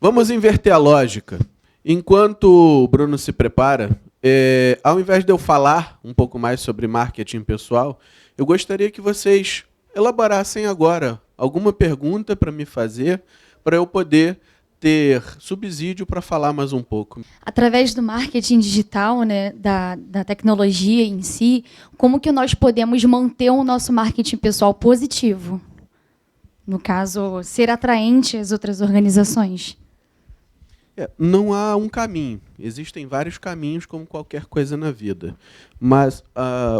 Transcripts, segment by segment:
Vamos inverter a lógica. Enquanto o Bruno se prepara, ao invés de eu falar um pouco mais sobre marketing pessoal, eu gostaria que vocês elaborassem agora alguma pergunta para me fazer, para eu poder ter subsídio para falar mais um pouco. Através do marketing digital, né, da tecnologia em si, como que nós podemos manter o nosso marketing pessoal positivo? No caso, ser atraente às outras organizações. Não há um caminho. Existem vários caminhos, como qualquer coisa na vida. Mas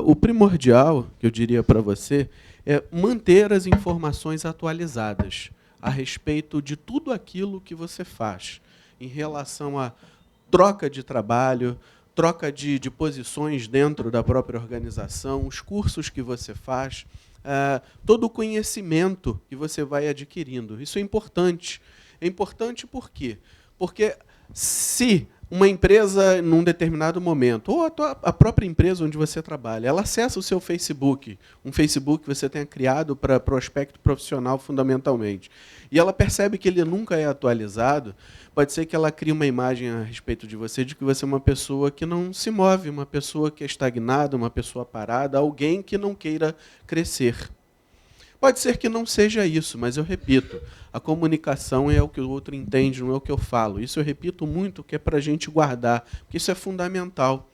o primordial, que eu diria para você, é manter as informações atualizadas a respeito de tudo aquilo que você faz, em relação a troca de trabalho, troca de posições dentro da própria organização, os cursos que você faz, todo o conhecimento que você vai adquirindo. Isso é importante. É importante por quê? Porque se uma empresa, num determinado momento, ou a própria empresa onde você trabalha, ela acessa o seu Facebook, um Facebook que você tenha criado para prospecto profissional fundamentalmente, e ela percebe que ele nunca é atualizado, pode ser que ela crie uma imagem a respeito de você, de que você é uma pessoa que não se move, uma pessoa que é estagnada, uma pessoa parada, alguém que não queira crescer. Pode ser que não seja isso, mas eu repito, a comunicação é o que o outro entende, não é o que eu falo. Isso eu repito muito, que é para a gente guardar, porque isso é fundamental.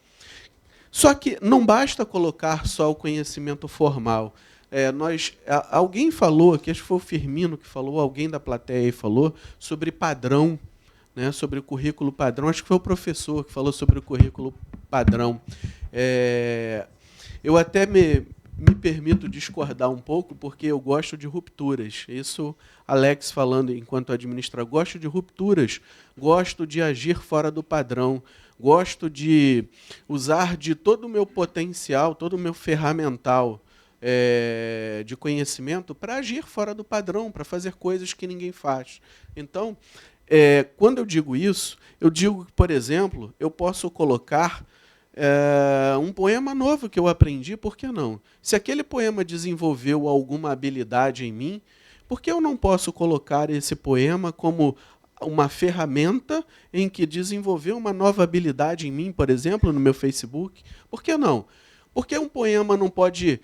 Só que não basta colocar só o conhecimento formal. Alguém falou, aqui acho que foi o Firmino que falou, alguém da plateia aí falou, sobre padrão, né, sobre o currículo padrão. Acho que foi o professor que falou sobre o currículo padrão. Eu até me permito discordar um pouco, porque eu gosto de rupturas. Isso, Alex falando enquanto administrador, gosto de rupturas, gosto de agir fora do padrão, gosto de usar de todo o meu potencial, todo o meu ferramental de conhecimento para agir fora do padrão, para fazer coisas que ninguém faz. Então, quando eu digo isso, eu digo que, por exemplo, eu posso colocar um poema novo que eu aprendi, por que não? Se aquele poema desenvolveu alguma habilidade em mim, por que eu não posso colocar esse poema como uma ferramenta em que desenvolveu uma nova habilidade em mim, por exemplo, no meu Facebook? Por que não? Por que um poema não pode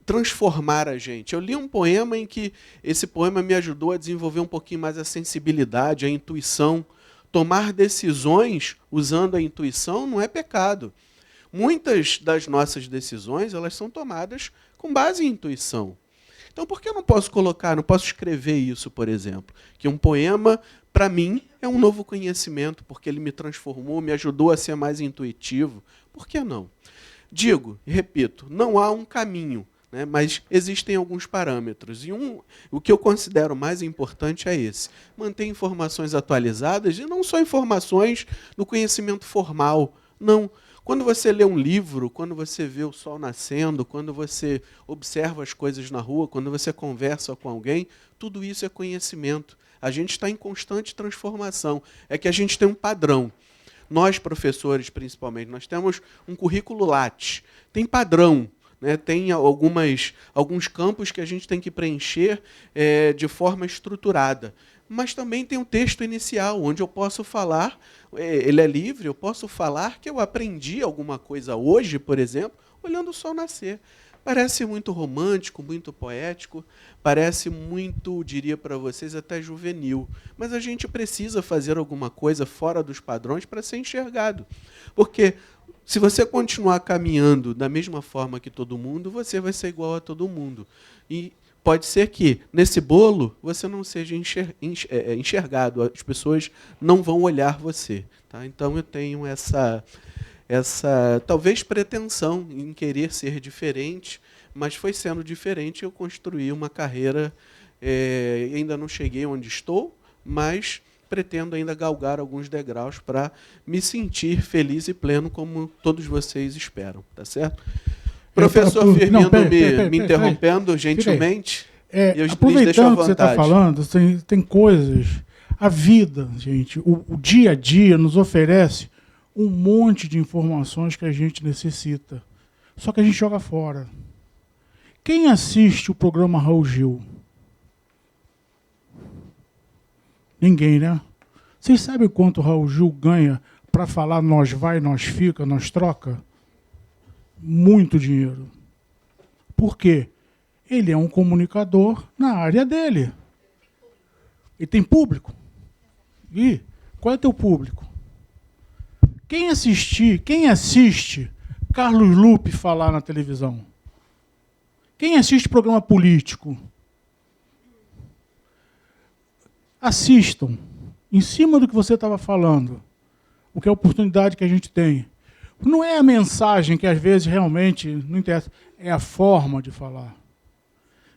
transformar a gente? Eu li um poema em que esse poema me ajudou a desenvolver um pouquinho mais a sensibilidade, a intuição. Tomar decisões usando a intuição não é pecado. Muitas das nossas decisões, elas são tomadas com base em intuição. Então, por que eu não posso colocar, não posso escrever isso, por exemplo? Que um poema, para mim, é um novo conhecimento, porque ele me transformou, me ajudou a ser mais intuitivo. Por que não? Digo e repito, não há um caminho, né, mas existem alguns parâmetros. E o que eu considero mais importante é esse. Manter informações atualizadas, e não só informações no conhecimento formal. Não. Quando você lê um livro, quando você vê o sol nascendo, quando você observa as coisas na rua, quando você conversa com alguém, tudo isso é conhecimento. A gente está em constante transformação. É que a gente tem um padrão. Nós, professores, principalmente, nós temos um currículo Lattes. Tem padrão. Né, tem alguns campos que a gente tem que preencher de forma estruturada. Mas também tem um texto inicial, onde eu posso falar, ele é livre, eu posso falar que eu aprendi alguma coisa hoje, por exemplo, olhando o sol nascer. Parece muito romântico, muito poético, parece muito, diria para vocês, até juvenil. Mas a gente precisa fazer alguma coisa fora dos padrões para ser enxergado. Porque se você continuar caminhando da mesma forma que todo mundo, você vai ser igual a todo mundo. E pode ser que, nesse bolo, você não seja enxergado. As pessoas não vão olhar você. Tá? Então, eu tenho essa talvez pretensão em querer ser diferente, mas foi sendo diferente, eu construí uma carreira, ainda não cheguei onde estou, mas pretendo ainda galgar alguns degraus para me sentir feliz e pleno como todos vocês esperam, tá certo? Professor Firmino me interrompendo gentilmente, eu lhes deixo à vontade. Aproveitando que você está falando, tem coisas, a vida, gente, o dia a dia nos oferece um monte de informações que a gente necessita, só que a gente joga fora. Quem assiste o programa Raul Gil? Ninguém, né? Vocês sabem quanto o Raul Gil ganha para falar nós vai, nós fica, nós troca? Muito dinheiro. Por quê? Ele é um comunicador na área dele. Ele tem público. E qual é teu público? Quem assiste Carlos Lupe falar na televisão? Quem assiste programa político? Assistam, em cima do que você estava falando, o que é a oportunidade que a gente tem. Não é a mensagem que às vezes realmente não interessa, é a forma de falar.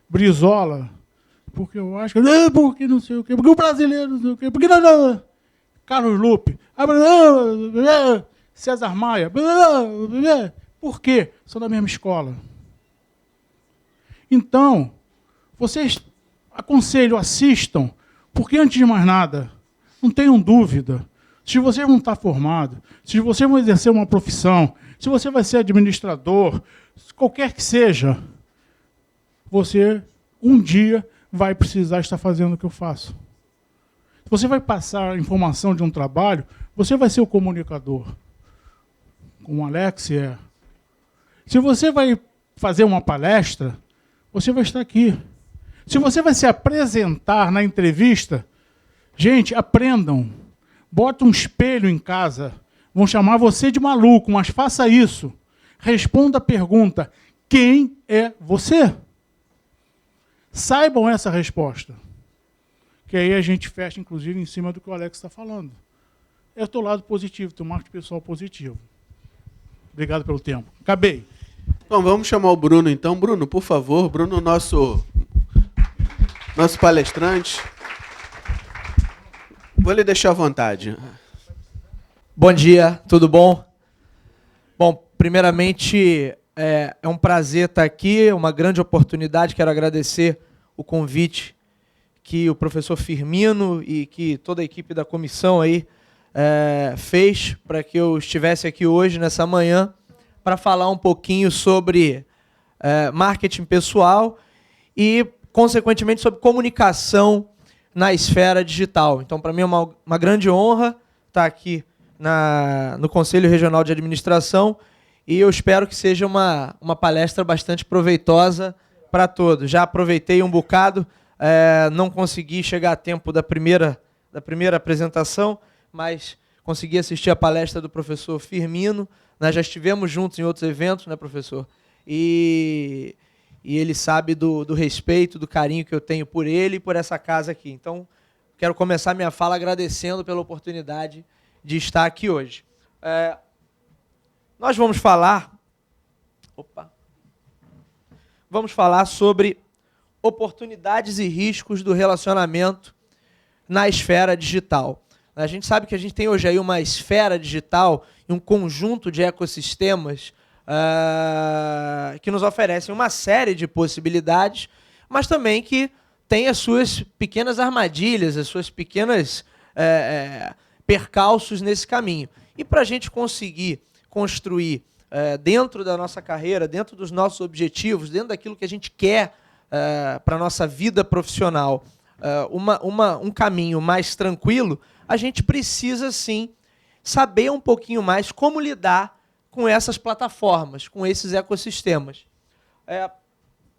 Brizola, porque eu acho que... porque não sei o quê, porque o brasileiro não sei o quê, porque não. Carlos Lupe, César Maia, por quê? São da mesma escola. Então, vocês, aconselho, assistam, porque, antes de mais nada, não tenham dúvida, se você não está formado, se você vai exercer uma profissão, se você vai ser administrador, qualquer que seja, você, um dia, vai precisar estar fazendo o que eu faço. Se você vai passar a informação de um trabalho, você vai ser o comunicador, como o Alex é. Se você vai fazer uma palestra, você vai estar aqui. Se você vai se apresentar na entrevista, gente, aprendam. Bota um espelho em casa. Vão chamar você de maluco, mas faça isso. Responda a pergunta: quem é você? Saibam essa resposta. Que aí a gente fecha, inclusive, em cima do que o Alex está falando. É o teu lado positivo, teu marketing pessoal positivo. Obrigado pelo tempo. Acabei. Bom, vamos chamar o Bruno, então. Bruno, por favor. Bruno, nosso palestrante. Vou lhe deixar à vontade. Bom dia, tudo bom? Bom, primeiramente, é um prazer estar aqui, uma grande oportunidade. Quero agradecer o convite que o professor Firmino e que toda a equipe da comissão aí fez para que eu estivesse aqui hoje, nessa manhã, para falar um pouquinho sobre marketing pessoal e, consequentemente, sobre comunicação na esfera digital. Então, para mim é uma grande honra estar aqui no Conselho Regional de Administração e eu espero que seja uma palestra bastante proveitosa para todos. Já aproveitei um bocado, não consegui chegar a tempo da primeira apresentação, mas consegui assistir a palestra do professor Firmino. Nós já estivemos juntos em outros eventos, né, professor? E ele sabe do respeito, do carinho que eu tenho por ele e por essa casa aqui. Então, quero começar minha fala agradecendo pela oportunidade de estar aqui hoje. Nós vamos falar sobre oportunidades e riscos do relacionamento na esfera digital. A gente sabe que a gente tem hoje aí uma esfera digital e um conjunto de ecossistemas que nos oferecem uma série de possibilidades, mas também que tem as suas pequenas armadilhas, as suas pequenas percalços nesse caminho. E para a gente conseguir construir dentro da nossa carreira, dentro dos nossos objetivos, dentro daquilo que a gente quer para a nossa vida profissional, um caminho mais tranquilo, a gente precisa, sim, saber um pouquinho mais como lidar com essas plataformas, com esses ecossistemas.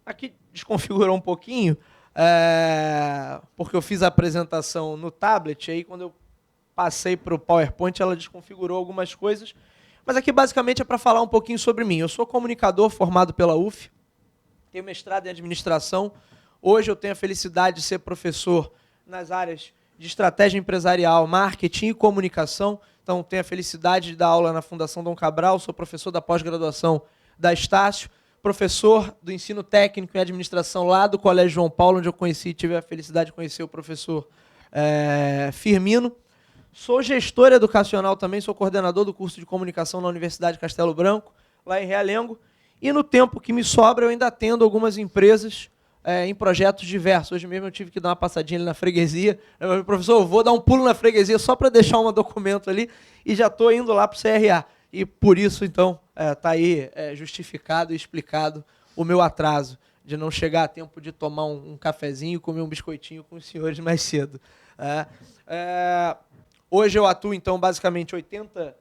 Aqui desconfigurou um pouquinho, porque eu fiz a apresentação no tablet, aí quando eu passei para o PowerPoint, ela desconfigurou algumas coisas, mas aqui basicamente é para falar um pouquinho sobre mim. Eu sou comunicador formado pela UF, tenho mestrado em administração. Hoje eu tenho a felicidade de ser professor nas áreas de estratégia empresarial, marketing e comunicação. Então, tenho a felicidade de dar aula na Fundação Dom Cabral, sou professor da pós-graduação da Estácio, professor do ensino técnico em administração lá do Colégio João Paulo, onde eu tive a felicidade de conhecer o professor Firmino. Sou gestor educacional também, sou coordenador do curso de comunicação na Universidade Castelo Branco, lá em Realengo. E no tempo que me sobra, eu ainda atendo algumas empresas em projetos diversos. Hoje mesmo eu tive que dar uma passadinha ali na freguesia. Eu falei, professor, eu vou dar um pulo na freguesia só para deixar um documento ali e já estou indo lá para o CRA. E por isso, então, está aí justificado e explicado o meu atraso de não chegar a tempo de tomar um cafezinho e comer um biscoitinho com os senhores mais cedo. Hoje eu atuo, então, basicamente 80%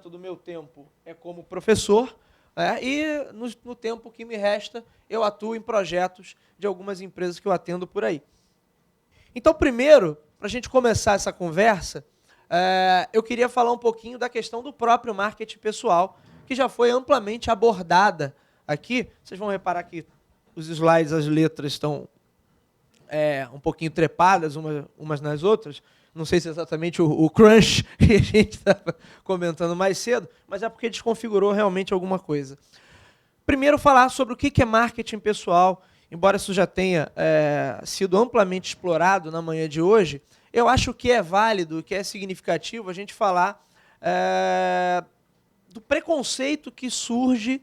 do meu tempo é como professor, e no tempo que me resta, eu atuo em projetos de algumas empresas que eu atendo por aí. Então, primeiro, para a gente começar essa conversa, eu queria falar um pouquinho da questão do próprio marketing pessoal, que já foi amplamente abordada aqui. Vocês vão reparar que os slides, as letras estão um pouquinho trepadas umas nas outras. Não sei se é exatamente o crunch que a gente estava comentando mais cedo, mas é porque desconfigurou realmente alguma coisa. Primeiro, falar sobre o que é marketing pessoal. Embora isso já tenha sido amplamente explorado na manhã de hoje, eu acho que é válido, que é significativo a gente falar do preconceito que surge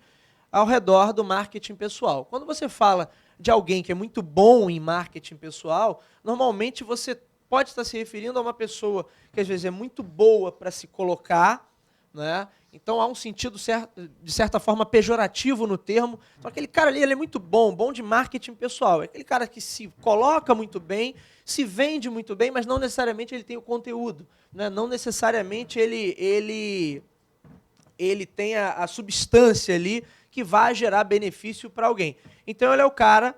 ao redor do marketing pessoal. Quando você fala de alguém que é muito bom em marketing pessoal, normalmente você pode estar se referindo a uma pessoa que às vezes é muito boa para se colocar, né? Então há um sentido, de certa forma, pejorativo no termo. Então aquele cara ali ele é muito bom de marketing pessoal. É aquele cara que se coloca muito bem, se vende muito bem, mas não necessariamente ele tem o conteúdo, né? Não necessariamente ele tem a substância ali que vai gerar benefício para alguém. Então ele é o cara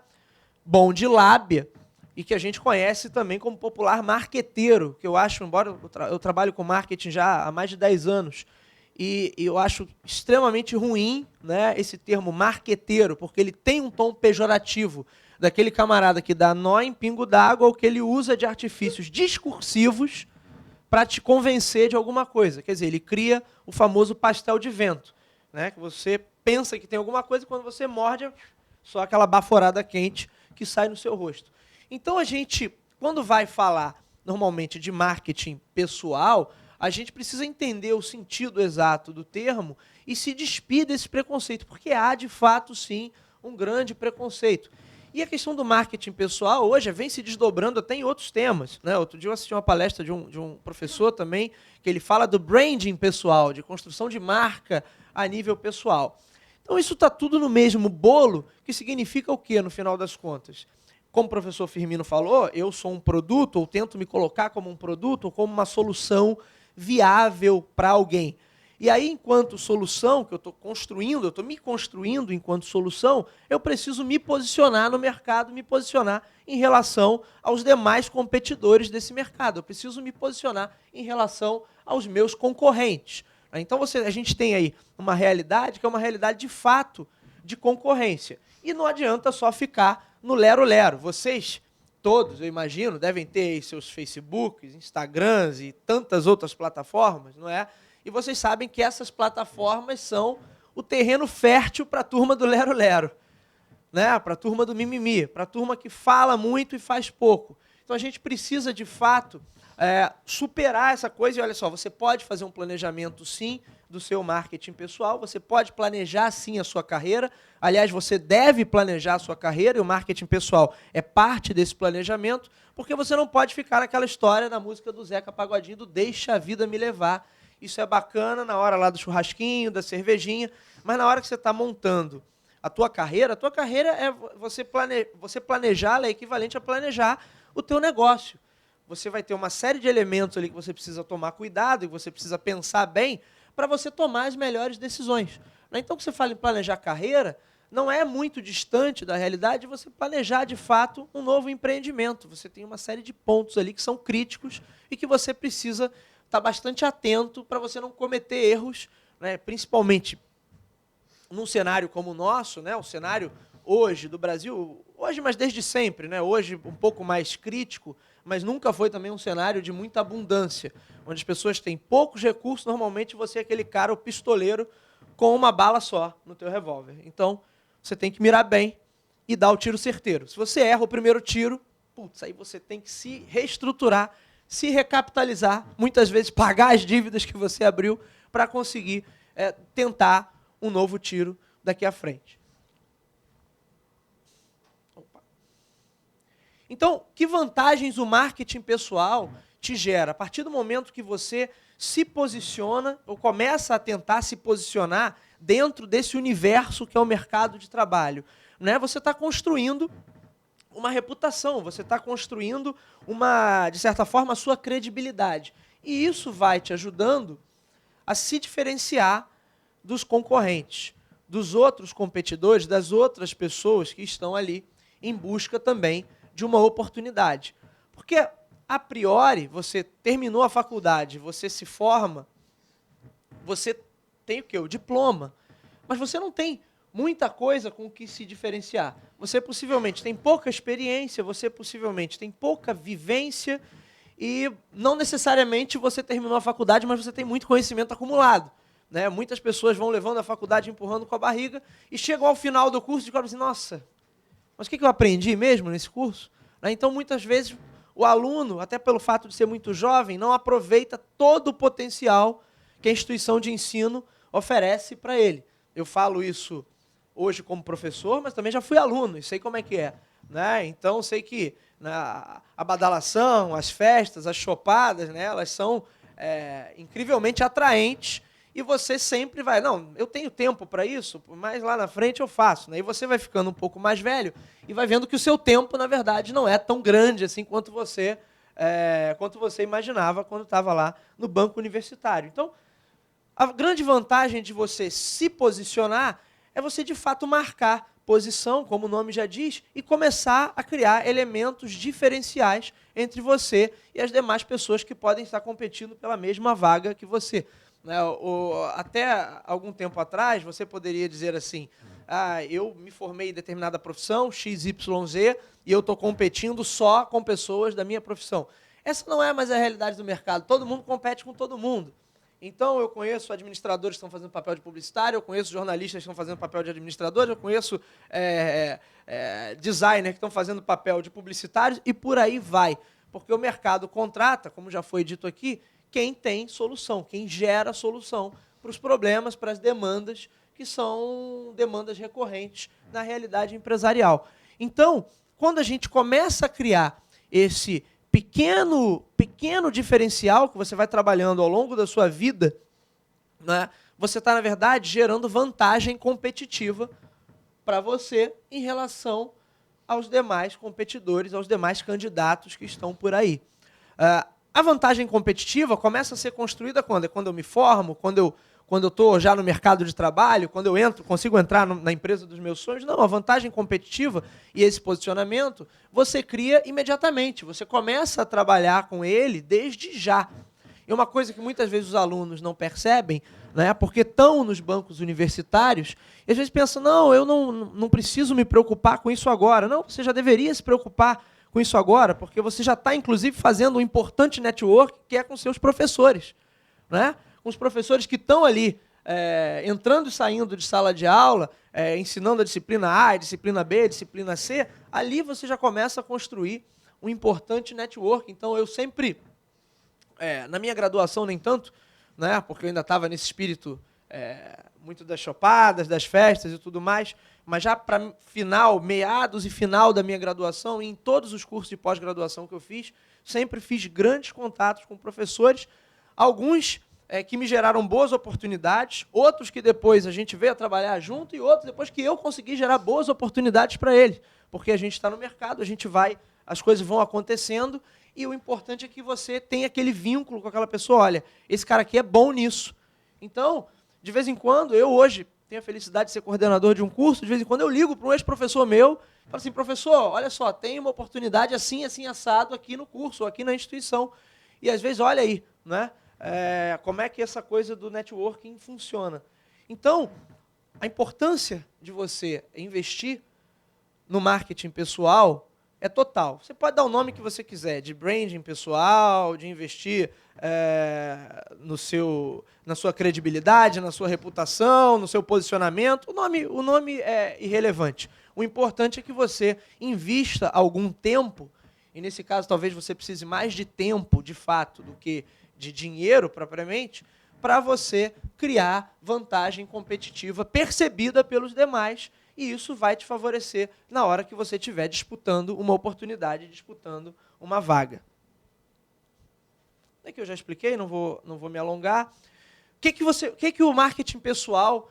bom de lábia, e que a gente conhece também como popular marqueteiro, que eu acho, embora eu trabalho com marketing já há mais de 10 anos, e eu acho extremamente ruim, né, esse termo marqueteiro, porque ele tem um tom pejorativo, daquele camarada que dá nó em pingo d'água, ou que ele usa de artifícios discursivos para te convencer de alguma coisa. Quer dizer, ele cria o famoso pastel de vento, né, que você pensa que tem alguma coisa, e quando você morde, só aquela baforada quente que sai no seu rosto. Então, a gente, quando vai falar normalmente de marketing pessoal, a gente precisa entender o sentido exato do termo e se despir desse preconceito, porque há, de fato, sim, um grande preconceito. E a questão do marketing pessoal hoje vem se desdobrando até em outros temas, né? Outro dia eu assisti uma palestra de um professor também, que ele fala do branding pessoal, de construção de marca a nível pessoal. Então, isso está tudo no mesmo bolo, que significa o quê, no final das contas? Como o professor Firmino falou, eu sou um produto, ou tento me colocar como um produto, ou como uma solução viável para alguém. E aí, enquanto solução, que eu estou construindo, eu estou me construindo enquanto solução, eu preciso me posicionar no mercado, me posicionar em relação aos demais competidores desse mercado. Eu preciso me posicionar em relação aos meus concorrentes. Então, a gente tem aí uma realidade que é uma realidade de fato de concorrência. E não adianta só ficar no lero-lero. Vocês todos, eu imagino, devem ter aí seus Facebooks, Instagrams e tantas outras plataformas, não é? E vocês sabem que essas plataformas são o terreno fértil para a turma do lero-lero, né? Para a turma do mimimi, para a turma que fala muito e faz pouco. Então a gente precisa, de fato, superar essa coisa. E olha só, você pode fazer um planejamento, sim, do seu marketing pessoal, você pode planejar, sim, a sua carreira. Aliás, você deve planejar a sua carreira, e o marketing pessoal é parte desse planejamento, porque você não pode ficar naquela história da música do Zeca Pagodinho, do deixa a vida me levar. Isso é bacana na hora lá do churrasquinho, da cervejinha, mas na hora que você está montando a tua carreira é você planejá-la é equivalente a planejar o teu negócio. Você vai ter uma série de elementos ali que você precisa tomar cuidado, que você precisa pensar bem, para você tomar as melhores decisões. Então, quando você fala em planejar carreira, não é muito distante da realidade de você planejar, de fato, um novo empreendimento. Você tem uma série de pontos ali que são críticos e que você precisa estar bastante atento para você não cometer erros, né? Principalmente num cenário como o nosso, né? O cenário hoje do Brasil, hoje, mas desde sempre, né? Hoje um pouco mais crítico, mas nunca foi também um cenário de muita abundância, onde as pessoas têm poucos recursos. Normalmente você é aquele cara, o pistoleiro, com uma bala só no teu revólver. Então, você tem que mirar bem e dar o tiro certeiro. Se você erra o primeiro tiro, putz, aí você tem que se reestruturar, se recapitalizar, muitas vezes pagar as dívidas que você abriu para conseguir tentar um novo tiro daqui à frente. Então, que vantagens o marketing pessoal te gera? A partir do momento que você se posiciona, ou começa a tentar se posicionar dentro desse universo que é o mercado de trabalho, né? Você está construindo uma reputação, você está construindo, de certa forma, a sua credibilidade. E isso vai te ajudando a se diferenciar dos concorrentes, dos outros competidores, das outras pessoas que estão ali em busca também de uma oportunidade. Porque, a priori, você terminou a faculdade, você se forma, você tem o quê? O diploma. Mas você não tem muita coisa com que se diferenciar. Você possivelmente tem pouca experiência, você possivelmente tem pouca vivência e não necessariamente você terminou a faculdade, mas você tem muito conhecimento acumulado. Né? Muitas pessoas vão levando a faculdade, empurrando com a barriga e chegam ao final do curso e descobrem assim, nossa, mas o que eu aprendi mesmo nesse curso? Né? Então, muitas vezes, o aluno, até pelo fato de ser muito jovem, não aproveita todo o potencial que a instituição de ensino oferece para ele. Eu falo isso hoje como professor, mas também já fui aluno e sei como é que é. Né? Então, sei que a badalação, as festas, as chopadas, né, elas são incrivelmente atraentes e você sempre vai, não, eu tenho tempo para isso, mas lá na frente eu faço. Né? E você vai ficando um pouco mais velho e vai vendo que o seu tempo, na verdade, não é tão grande assim quanto você imaginava quando estava lá no banco universitário. Então, a grande vantagem de você se posicionar é você, de fato, marcar posição, como o nome já diz, e começar a criar elementos diferenciais entre você e as demais pessoas que podem estar competindo pela mesma vaga que você. Até algum tempo atrás, você poderia dizer assim, eu me formei em determinada profissão, XYZ, e eu estou competindo só com pessoas da minha profissão. Essa não é mais a realidade do mercado. Todo mundo compete com todo mundo. Então, eu conheço administradores que estão fazendo papel de publicitário, eu conheço jornalistas que estão fazendo papel de administrador, eu conheço designers que estão fazendo papel de publicitários e por aí vai. Porque o mercado contrata, como já foi dito aqui, quem tem solução, quem gera solução para os problemas, para as demandas, que são demandas recorrentes na realidade empresarial. Então, quando a gente começa a criar esse pequeno diferencial que você vai trabalhando ao longo da sua vida, né, você está, na verdade, gerando vantagem competitiva para você em relação aos demais competidores, aos demais candidatos que estão por aí. A vantagem competitiva começa a ser construída quando? É quando eu me formo, quando eu estou já no mercado de trabalho, quando eu consigo entrar na empresa dos meus sonhos. Não, a vantagem competitiva e esse posicionamento você cria imediatamente. Você começa a trabalhar com ele desde já. E uma coisa que muitas vezes os alunos não percebem, né, porque estão nos bancos universitários, e às vezes pensam, não, eu não preciso me preocupar com isso agora. Não, você já deveria se preocupar com isso agora, porque você já está, inclusive, fazendo um importante network que é com seus professores. Né? Com os professores que estão ali entrando e saindo de sala de aula, ensinando a disciplina A, a disciplina B, a disciplina C, ali você já começa a construir um importante network. Então, eu sempre, na minha graduação nem tanto, né, porque eu ainda estava nesse espírito muito das chopadas, das festas e tudo mais, mas já para meados e final da minha graduação, e em todos os cursos de pós-graduação que eu fiz, sempre fiz grandes contatos com professores, alguns que me geraram boas oportunidades, outros que depois a gente veio a trabalhar junto e outros depois que eu consegui gerar boas oportunidades para eles, porque a gente está no mercado, a gente vai, as coisas vão acontecendo e o importante é que você tenha aquele vínculo com aquela pessoa, olha, esse cara aqui é bom nisso. Então, de vez em quando, eu hoje tenho a felicidade de ser coordenador de um curso, de vez em quando eu ligo para um ex-professor meu, falo assim, professor, olha só, tem uma oportunidade assim, assim, assado aqui no curso, aqui na instituição. E às vezes, olha aí, né? Como é que essa coisa do networking funciona. Então, a importância de você investir no marketing pessoal é total. Você pode dar o nome que você quiser, de branding pessoal, de investir na sua credibilidade, na sua reputação, no seu posicionamento. O nome é irrelevante. O importante é que você invista algum tempo, e nesse caso talvez você precise mais de tempo, de fato, do que de dinheiro propriamente, para você criar vantagem competitiva percebida pelos demais, e isso vai te favorecer na hora que você estiver disputando uma oportunidade, disputando uma vaga. É que eu já expliquei, não vou me alongar. O que o marketing pessoal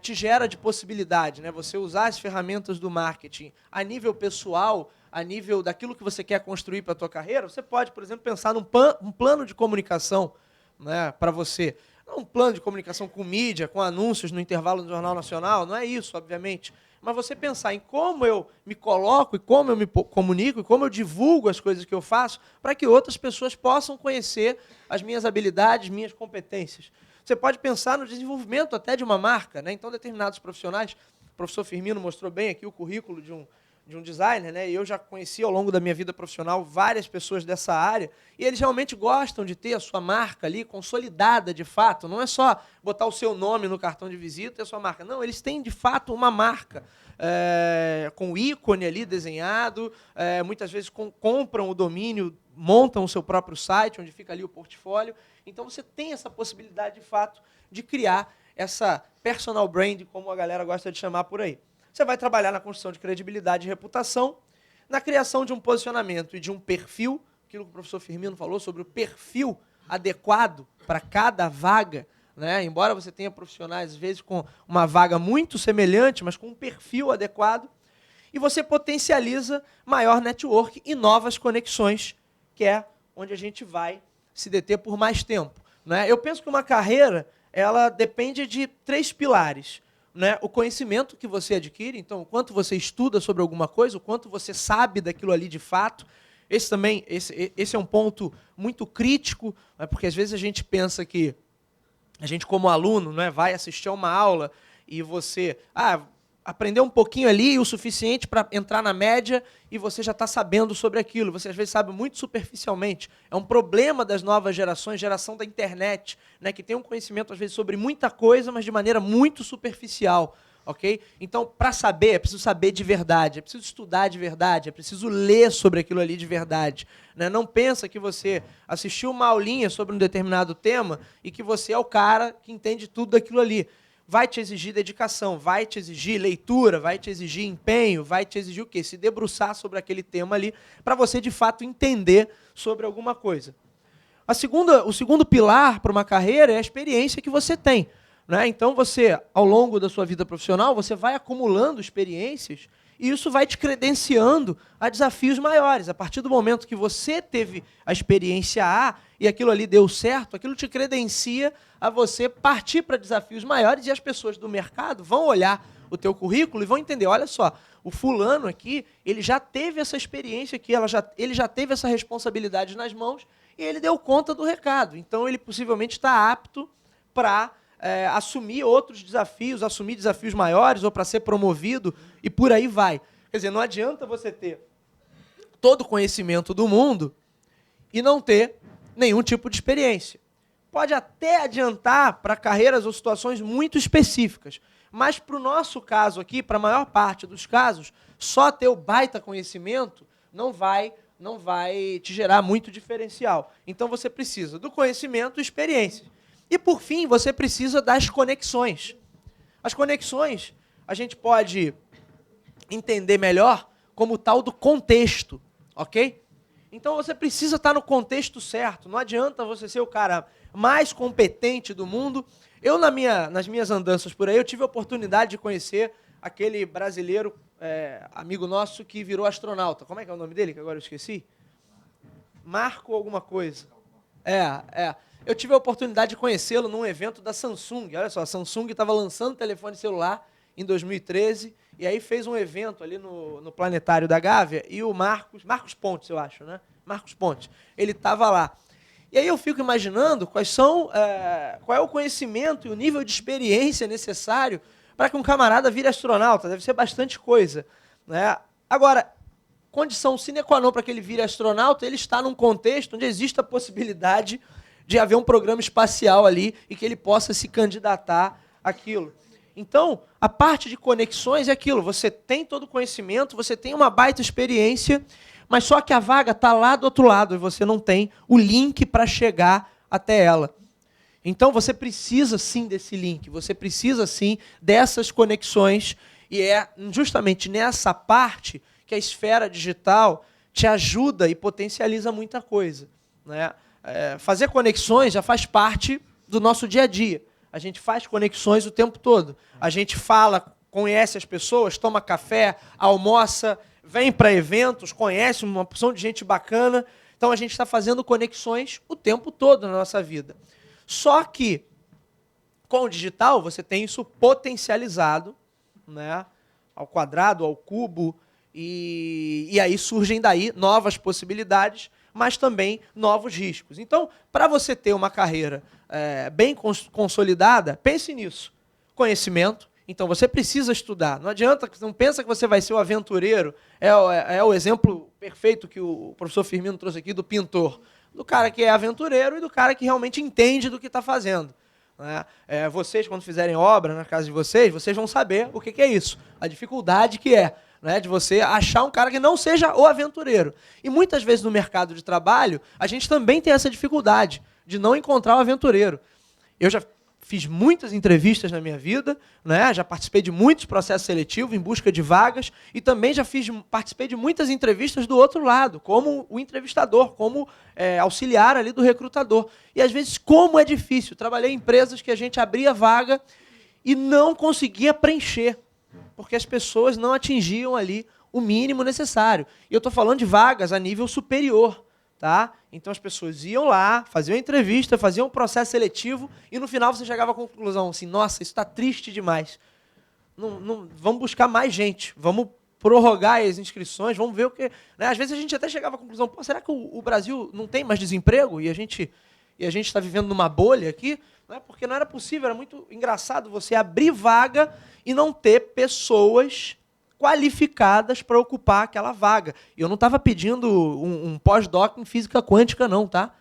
te gera de possibilidade? Né? Você usar as ferramentas do marketing a nível pessoal, a nível daquilo que você quer construir para a tua carreira, você pode, por exemplo, pensar num plano de comunicação, né, para você. Não um plano de comunicação com mídia, com anúncios no intervalo do Jornal Nacional, não é isso, obviamente. Mas você pensar em como eu me coloco, e como eu me comunico, e como eu divulgo as coisas que eu faço, para que outras pessoas possam conhecer as minhas habilidades, minhas competências. Você pode pensar no desenvolvimento até de uma marca, né? Então, determinados profissionais, o professor Firmino mostrou bem aqui o currículo de um designer, né? E eu já conheci ao longo da minha vida profissional várias pessoas dessa área, e eles realmente gostam de ter a sua marca ali consolidada de fato. Não é só botar o seu nome no cartão de visita e a sua marca. Não, eles têm de fato uma marca com o ícone ali desenhado, muitas vezes compram o domínio, montam o seu próprio site, onde fica ali o portfólio. Então você tem essa possibilidade de fato de criar essa personal brand, como a galera gosta de chamar por aí. Você vai trabalhar na construção de credibilidade e reputação, na criação de um posicionamento e de um perfil, aquilo que o professor Firmino falou sobre o perfil adequado para cada vaga, né? Embora você tenha profissionais, às vezes, com uma vaga muito semelhante, mas com um perfil adequado, e você potencializa maior network e novas conexões, que é onde a gente vai se deter por mais tempo, né? Eu penso que uma carreira ela depende de 3 pilares. Né, o conhecimento que você adquire, então, o quanto você estuda sobre alguma coisa, o quanto você sabe daquilo ali de fato. Esse é um ponto muito crítico, né, porque às vezes a gente pensa que a gente, como aluno, né, vai assistir a uma aula e você aprendeu um pouquinho ali, o suficiente para entrar na média, e você já está sabendo sobre aquilo. Você, às vezes, sabe muito superficialmente. É um problema das novas gerações, geração da internet, né, que tem um conhecimento, às vezes, sobre muita coisa, mas de maneira muito superficial. Okay? Então, para saber, é preciso saber de verdade, é preciso estudar de verdade, é preciso ler sobre aquilo ali de verdade. Né? Não pensa que você assistiu uma aulinha sobre um determinado tema e que você é o cara que entende tudo daquilo ali. Vai te exigir dedicação, vai te exigir leitura, vai te exigir empenho, vai te exigir o quê? Se debruçar sobre aquele tema ali, para você, de fato, entender sobre alguma coisa. O segundo pilar para uma carreira é a experiência que você tem. Né? Então, você, ao longo da sua vida profissional, você vai acumulando experiências e isso vai te credenciando a desafios maiores. A partir do momento que você teve a experiência A e aquilo ali deu certo, aquilo te credencia a você partir para desafios maiores, e as pessoas do mercado vão olhar o teu currículo e vão entender, olha só, o fulano aqui, ele já teve essa experiência aqui, ele já teve essa responsabilidade nas mãos e ele deu conta do recado. Então, ele possivelmente está apto para assumir outros desafios, assumir desafios maiores ou para ser promovido e por aí vai. Quer dizer, não adianta você ter todo o conhecimento do mundo e não ter nenhum tipo de experiência. Pode até adiantar para carreiras ou situações muito específicas, mas para o nosso caso aqui, para a maior parte dos casos, só ter o baita conhecimento não vai te gerar muito diferencial. Então você precisa do conhecimento e experiência. E, por fim, você precisa das conexões. As conexões a gente pode entender melhor como tal do contexto, ok? Então, você precisa estar no contexto certo. Não adianta você ser o cara mais competente do mundo. Eu, nas minhas andanças por aí, eu tive a oportunidade de conhecer aquele brasileiro, amigo nosso, que virou astronauta. Como é que é o nome dele, que agora eu esqueci? Marco alguma coisa. Eu tive a oportunidade de conhecê-lo num evento da Samsung. Olha só, a Samsung estava lançando telefone celular em 2013, e aí fez um evento ali no Planetário da Gávea, e o Marcos Pontes, eu acho, né? Marcos Pontes, ele estava lá. E aí eu fico imaginando qual é o conhecimento e o nível de experiência necessário para que um camarada vire astronauta. Deve ser bastante coisa, né? Agora, condição sine qua non para que ele vire astronauta, ele está num contexto onde existe a possibilidade de haver um programa espacial ali e que ele possa se candidatar àquilo. Então, a parte de conexões é aquilo, você tem todo o conhecimento, você tem uma baita experiência, mas só que a vaga está lá do outro lado e você não tem o link para chegar até ela. Então, você precisa sim desse link, você precisa sim dessas conexões, e é justamente nessa parte que a esfera digital te ajuda e potencializa muita coisa, né? Fazer conexões já faz parte do nosso dia a dia. A gente faz conexões o tempo todo. A gente fala, conhece as pessoas, toma café, almoça, vem para eventos, conhece uma porção de gente bacana. Então, a gente está fazendo conexões o tempo todo na nossa vida. Só que, com o digital, você tem isso potencializado, né, ao quadrado, ao cubo, e aí surgem daí novas possibilidades, mas também novos riscos. Então, para você ter uma carreira bem consolidada, pense nisso. Conhecimento. Então, você precisa estudar. Não adianta, não pensa que você vai ser o aventureiro. É o exemplo perfeito que o professor Firmino trouxe aqui do pintor. Do cara que é aventureiro e do cara que realmente entende do que está fazendo. Né? Vocês, quando fizerem obra na casa de vocês vão saber o que é isso. A dificuldade que é, né, de você achar um cara que não seja o aventureiro. E muitas vezes no mercado de trabalho, a gente também tem essa dificuldade de não encontrar o aventureiro. Eu já fiz muitas entrevistas na minha vida, né? Já participei de muitos processos seletivos em busca de vagas e também já participei de muitas entrevistas do outro lado, como o entrevistador, como auxiliar ali do recrutador. E às vezes, como é difícil. Trabalhei em empresas que a gente abria vaga e não conseguia preencher, porque as pessoas não atingiam ali o mínimo necessário. E eu estou falando de vagas a nível superior. Tá? Então as pessoas iam lá, faziam entrevista, faziam um processo seletivo e no final você chegava à conclusão assim, nossa, isso está triste demais. Vamos buscar mais gente, vamos prorrogar as inscrições, vamos ver o que... Né? Às vezes a gente até chegava à conclusão, pô, será que o Brasil não tem mais desemprego e a gente está vivendo numa bolha aqui? Não é? Porque não era possível, era muito engraçado você abrir vaga e não ter pessoas qualificadas para ocupar aquela vaga. E eu não estava pedindo um pós-doc em física quântica, não, tá?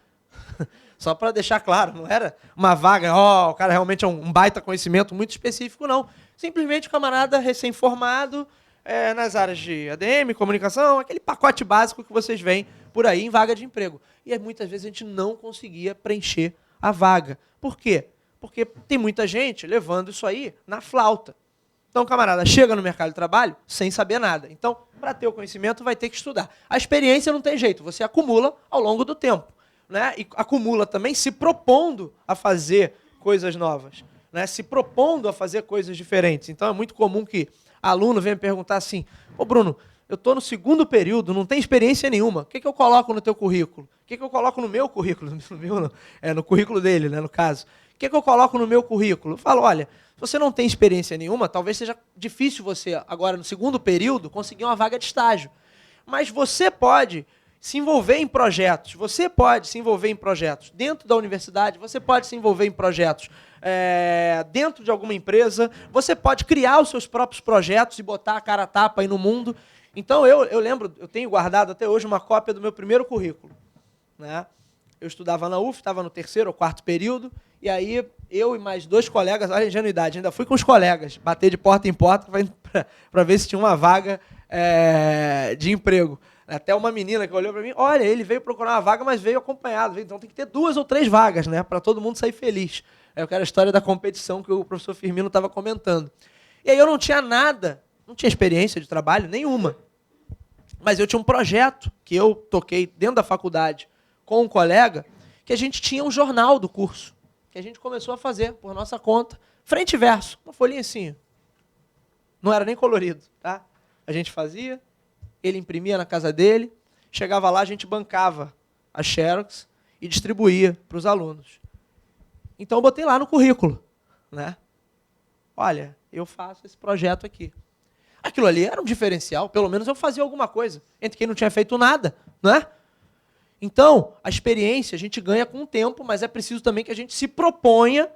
Só para deixar claro, não era uma vaga, o cara realmente é um baita conhecimento muito específico, não. Simplesmente um camarada recém-formado nas áreas de ADM, comunicação, aquele pacote básico que vocês veem por aí em vaga de emprego. E aí, muitas vezes a gente não conseguia preencher a vaga. Por quê? Porque tem muita gente levando isso aí na flauta. Então, o camarada chega no mercado de trabalho sem saber nada. Então, para ter o conhecimento, vai ter que estudar. A experiência não tem jeito, você acumula ao longo do tempo. Né? E acumula também se propondo a fazer coisas novas, né? Se propondo a fazer coisas diferentes. Então, é muito comum que aluno venha perguntar assim, ô Bruno, eu estou no segundo período, não tenho experiência nenhuma, o que eu coloco no teu currículo? O que eu coloco no meu currículo? No meu não, no currículo dele, né, no caso. O que eu coloco no meu currículo? Eu falo, olha, se você não tem experiência nenhuma, talvez seja difícil você, agora no segundo período, conseguir uma vaga de estágio. Mas você pode se envolver em projetos, dentro da universidade, você pode se envolver em projetos dentro de alguma empresa, você pode criar os seus próprios projetos e botar a cara a tapa aí no mundo. Então, eu lembro, eu tenho guardado até hoje uma cópia do meu primeiro currículo. Né? Eu estudava na UF, estava no 3º ou 4º período, e aí eu e mais 2 colegas, olha a ingenuidade, ainda fui com os colegas, bater de porta em porta para ver se tinha uma vaga de emprego. Até uma menina que olhou para mim, olha, ele veio procurar uma vaga, mas veio acompanhado, então tem que ter 2 ou 3 vagas, né, para todo mundo sair feliz. Eu quero a história da competição que o professor Firmino estava comentando. E aí eu não tinha nada, não tinha experiência de trabalho nenhuma, mas eu tinha um projeto que eu toquei dentro da faculdade com um colega, que a gente tinha um jornal do curso, que a gente começou a fazer por nossa conta, frente e verso, uma folhinha assim. Não era nem colorido, tá? A gente fazia, ele imprimia na casa dele, chegava lá, a gente bancava a Xerox e distribuía para os alunos. Então eu botei lá no currículo, né? Olha, eu faço esse projeto aqui. Aquilo ali era um diferencial, pelo menos eu fazia alguma coisa, entre quem não tinha feito nada, né? Então, a experiência a gente ganha com o tempo, mas é preciso também que a gente se proponha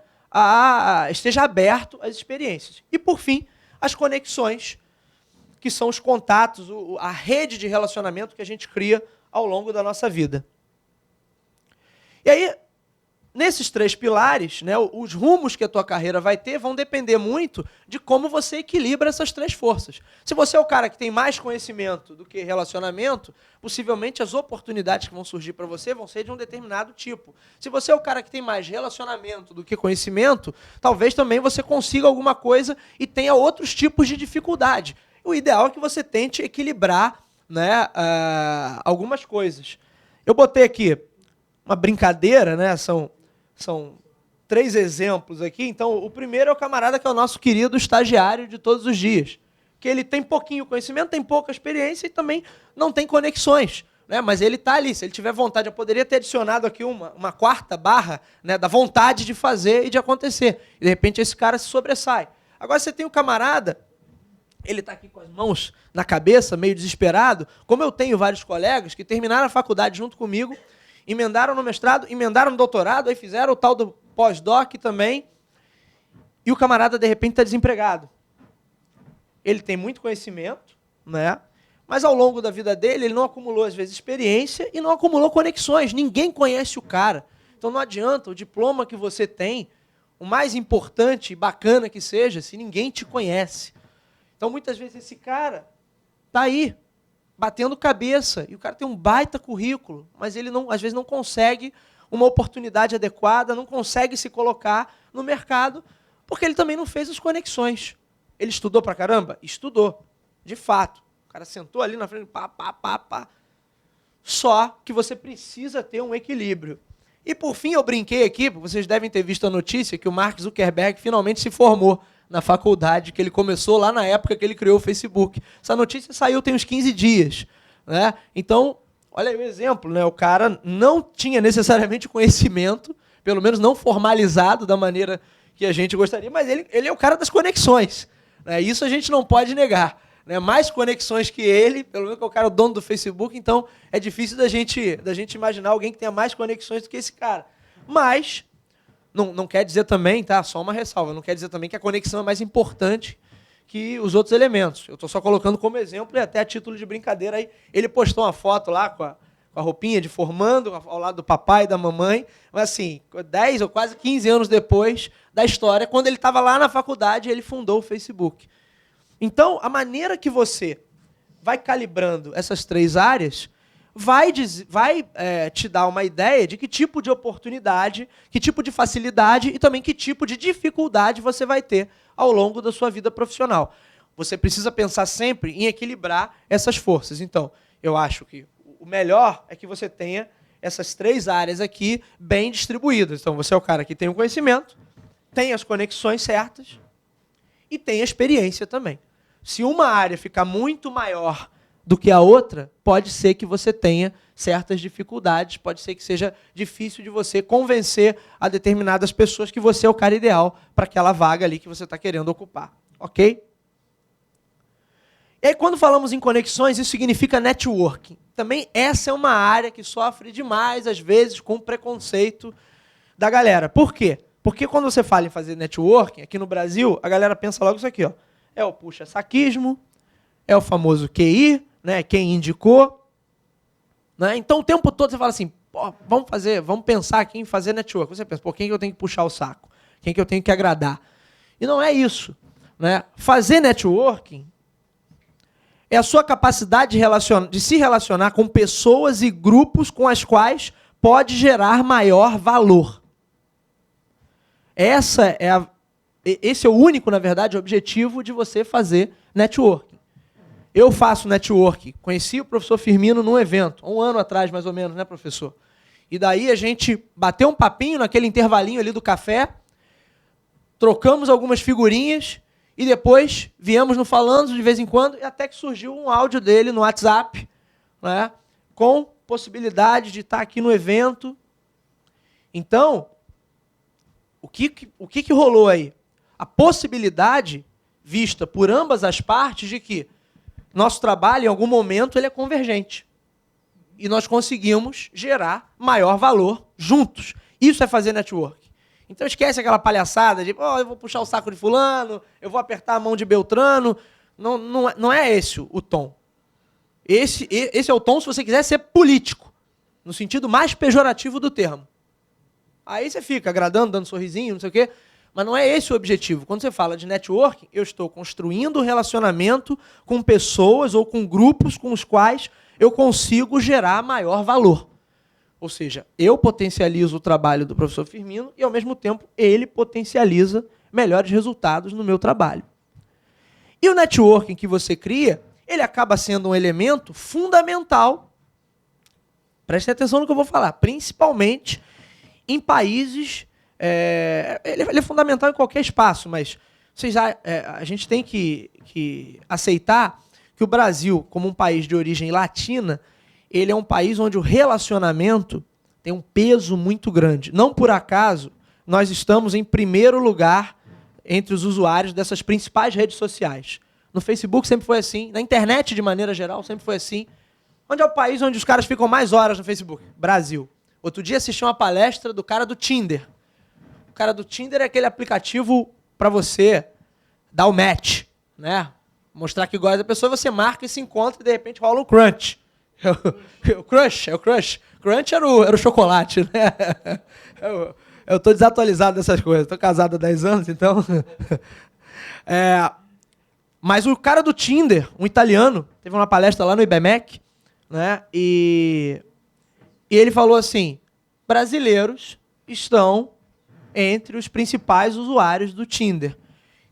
esteja aberto às experiências. E, por fim, as conexões, que são os contatos, a rede de relacionamento que a gente cria ao longo da nossa vida. E aí, nesses 3 pilares, né, os rumos que a tua carreira vai ter vão depender muito de como você equilibra essas 3 forças. Se você é o cara que tem mais conhecimento do que relacionamento, possivelmente as oportunidades que vão surgir para você vão ser de um determinado tipo. Se você é o cara que tem mais relacionamento do que conhecimento, talvez também você consiga alguma coisa e tenha outros tipos de dificuldade. O ideal é que você tente equilibrar, né, algumas coisas. Eu botei aqui uma brincadeira, né, são 3 exemplos aqui. Então, o primeiro é o camarada que é o nosso querido estagiário de todos os dias, porque ele tem pouquinho conhecimento, tem pouca experiência e também não tem conexões. Né? Mas ele está ali, se ele tiver vontade, eu poderia ter adicionado aqui uma quarta barra, né, da vontade de fazer e de acontecer. E de repente esse cara se sobressai. Agora você tem o camarada, ele está aqui com as mãos na cabeça, meio desesperado, como eu tenho vários colegas que terminaram a faculdade junto comigo, emendaram no mestrado, emendaram no doutorado, aí fizeram o tal do pós-doc também, e o camarada de repente está desempregado. Ele tem muito conhecimento, né? Mas ao longo da vida dele, ele não acumulou, às vezes, experiência e não acumulou conexões. Ninguém conhece o cara. Então não adianta o diploma que você tem, o mais importante e bacana que seja, se ninguém te conhece. Então, muitas vezes, esse cara está aí, batendo cabeça, e o cara tem um baita currículo, mas ele, não, às vezes, não consegue uma oportunidade adequada, não consegue se colocar no mercado, porque ele também não fez as conexões. Ele estudou pra caramba? Estudou, de fato. O cara sentou ali na frente, pá. Só que você precisa ter um equilíbrio. E, por fim, eu brinquei aqui, porque vocês devem ter visto a notícia, que o Mark Zuckerberg finalmente se formou na faculdade, que ele começou lá na época que ele criou o Facebook. Essa notícia saiu tem uns 15 dias. Né? Então, olha aí o exemplo. Né? O cara não tinha necessariamente conhecimento, pelo menos não formalizado da maneira que a gente gostaria, mas ele é o cara das conexões. Né? Isso a gente não pode negar. Né, mais conexões que ele, pelo menos que é o cara o dono do Facebook, então é difícil da gente imaginar alguém que tenha mais conexões do que esse cara. Mas, não quer dizer também, tá? Só uma ressalva, não quer dizer também que a conexão é mais importante que os outros elementos. Eu estou só colocando como exemplo e até a título de brincadeira aí, ele postou uma foto lá com a roupinha de formando, ao lado do papai e da mamãe, mas assim, 10 ou quase 15 anos depois da história, quando ele estava lá na faculdade, ele fundou o Facebook. Então, a maneira que você vai calibrando essas três áreas vai te dar uma ideia de que tipo de oportunidade, que tipo de facilidade e também que tipo de dificuldade você vai ter ao longo da sua vida profissional. Você precisa pensar sempre em equilibrar essas forças. Então, eu acho que o melhor é que você tenha essas três áreas aqui bem distribuídas. Então, você é o cara que tem o conhecimento, tem as conexões certas e tem a experiência também. Se uma área ficar muito maior do que a outra, pode ser que você tenha certas dificuldades, pode ser que seja difícil de você convencer a determinadas pessoas que você é o cara ideal para aquela vaga ali que você está querendo ocupar. Ok? E aí, quando falamos em conexões, isso significa networking. Também essa é uma área que sofre demais, às vezes, com preconceito da galera. Por quê? Porque quando você fala em fazer networking, aqui no Brasil, a galera pensa logo isso aqui, ó. É o puxa-saquismo, é o famoso QI, né, quem indicou. Né? Então, o tempo todo você fala assim, pô, vamos pensar aqui em fazer network. Você pensa, por quem que eu tenho que puxar o saco? Quem que eu tenho que agradar? E não é isso. Né? Fazer networking é a sua capacidade de se relacionar com pessoas e grupos com as quais pode gerar maior valor. Esse é o único, na verdade, objetivo de você fazer networking. Eu faço networking. Conheci o professor Firmino num evento, 1 ano atrás, mais ou menos, né, professor? E daí a gente bateu um papinho naquele intervalinho ali do café, trocamos algumas figurinhas e depois viemos no falando de vez em quando e até que surgiu um áudio dele no WhatsApp, né, com possibilidade de estar aqui no evento. Então, o que rolou aí? A possibilidade vista por ambas as partes de que nosso trabalho, em algum momento, ele é convergente. E nós conseguimos gerar maior valor juntos. Isso é fazer network. Então esquece aquela palhaçada de eu vou puxar o saco de fulano, eu vou apertar a mão de Beltrano. Não é esse o tom. Esse é o tom se você quiser ser político, no sentido mais pejorativo do termo. Aí você fica agradando, dando sorrisinho, não sei o quê. Mas não é esse o objetivo. Quando você fala de networking, eu estou construindo relacionamento com pessoas ou com grupos com os quais eu consigo gerar maior valor. Ou seja, eu potencializo o trabalho do professor Firmino e, ao mesmo tempo, ele potencializa melhores resultados no meu trabalho. E o networking que você cria, ele acaba sendo um elemento fundamental. Prestem atenção no que eu vou falar. Principalmente em países... ele é fundamental em qualquer espaço, mas a gente tem que aceitar que o Brasil, como um país de origem latina, ele é um país onde o relacionamento tem um peso muito grande. Não por acaso, nós estamos em primeiro lugar entre os usuários dessas principais redes sociais. No Facebook sempre foi assim, na internet, de maneira geral, sempre foi assim. Onde é o país onde os caras ficam mais horas no Facebook? Brasil. Outro dia assisti uma palestra do cara do Tinder. O cara do Tinder é aquele aplicativo para você dar o match, né? Mostrar que gosta da pessoa, você marca e se encontra e de repente rola um crunch. O crush. Crunch era o chocolate, né? Eu tô desatualizado dessas coisas. Tô casado há 10 anos, então... Mas o cara do Tinder, um italiano, teve uma palestra lá no IBMEC, né? E ele falou assim, brasileiros estão entre os principais usuários do Tinder.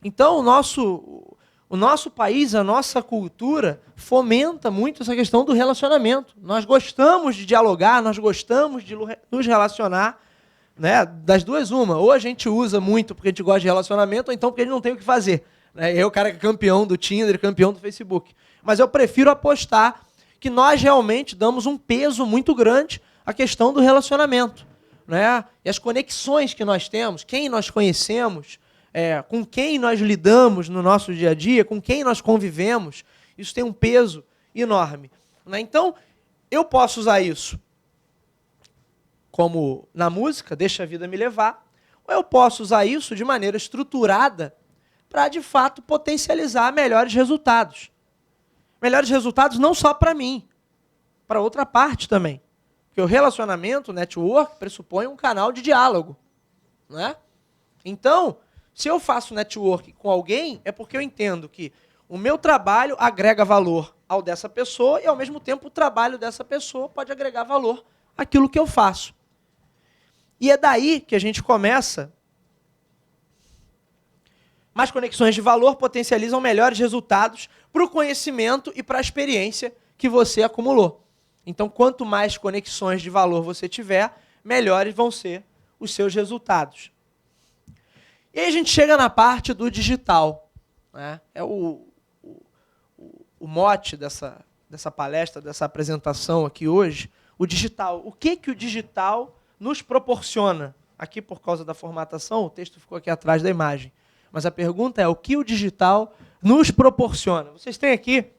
Então, o nosso país, a nossa cultura, fomenta muito essa questão do relacionamento. Nós gostamos de dialogar, nós gostamos de nos relacionar, né? Das duas, uma. Ou a gente usa muito porque a gente gosta de relacionamento, ou então porque a gente não tem o que fazer. Eu, cara que é campeão do Tinder, campeão do Facebook. Mas eu prefiro apostar que nós realmente damos um peso muito grande à questão do relacionamento, né? E as conexões que nós temos, quem nós conhecemos, com quem nós lidamos no nosso dia a dia, com quem nós convivemos, isso tem um peso enorme, né? Então, eu posso usar isso como na música, deixa a vida me levar, ou eu posso usar isso de maneira estruturada para, de fato, potencializar melhores resultados. Melhores resultados não só para mim, para outra parte também. Porque o relacionamento, o network, pressupõe um canal de diálogo, né? Então, se eu faço network com alguém, é porque eu entendo que o meu trabalho agrega valor ao dessa pessoa e, ao mesmo tempo, o trabalho dessa pessoa pode agregar valor àquilo que eu faço. E é daí que a gente começa. Mais conexões de valor potencializam melhores resultados para o conhecimento e para a experiência que você acumulou. Então, quanto mais conexões de valor você tiver, melhores vão ser os seus resultados. E aí a gente chega na parte do digital, né? É o mote dessa palestra, dessa apresentação aqui hoje, o digital. O que o digital nos proporciona? Aqui, por causa da formatação, o texto ficou aqui atrás da imagem. Mas a pergunta é, o que o digital nos proporciona? Vocês têm aqui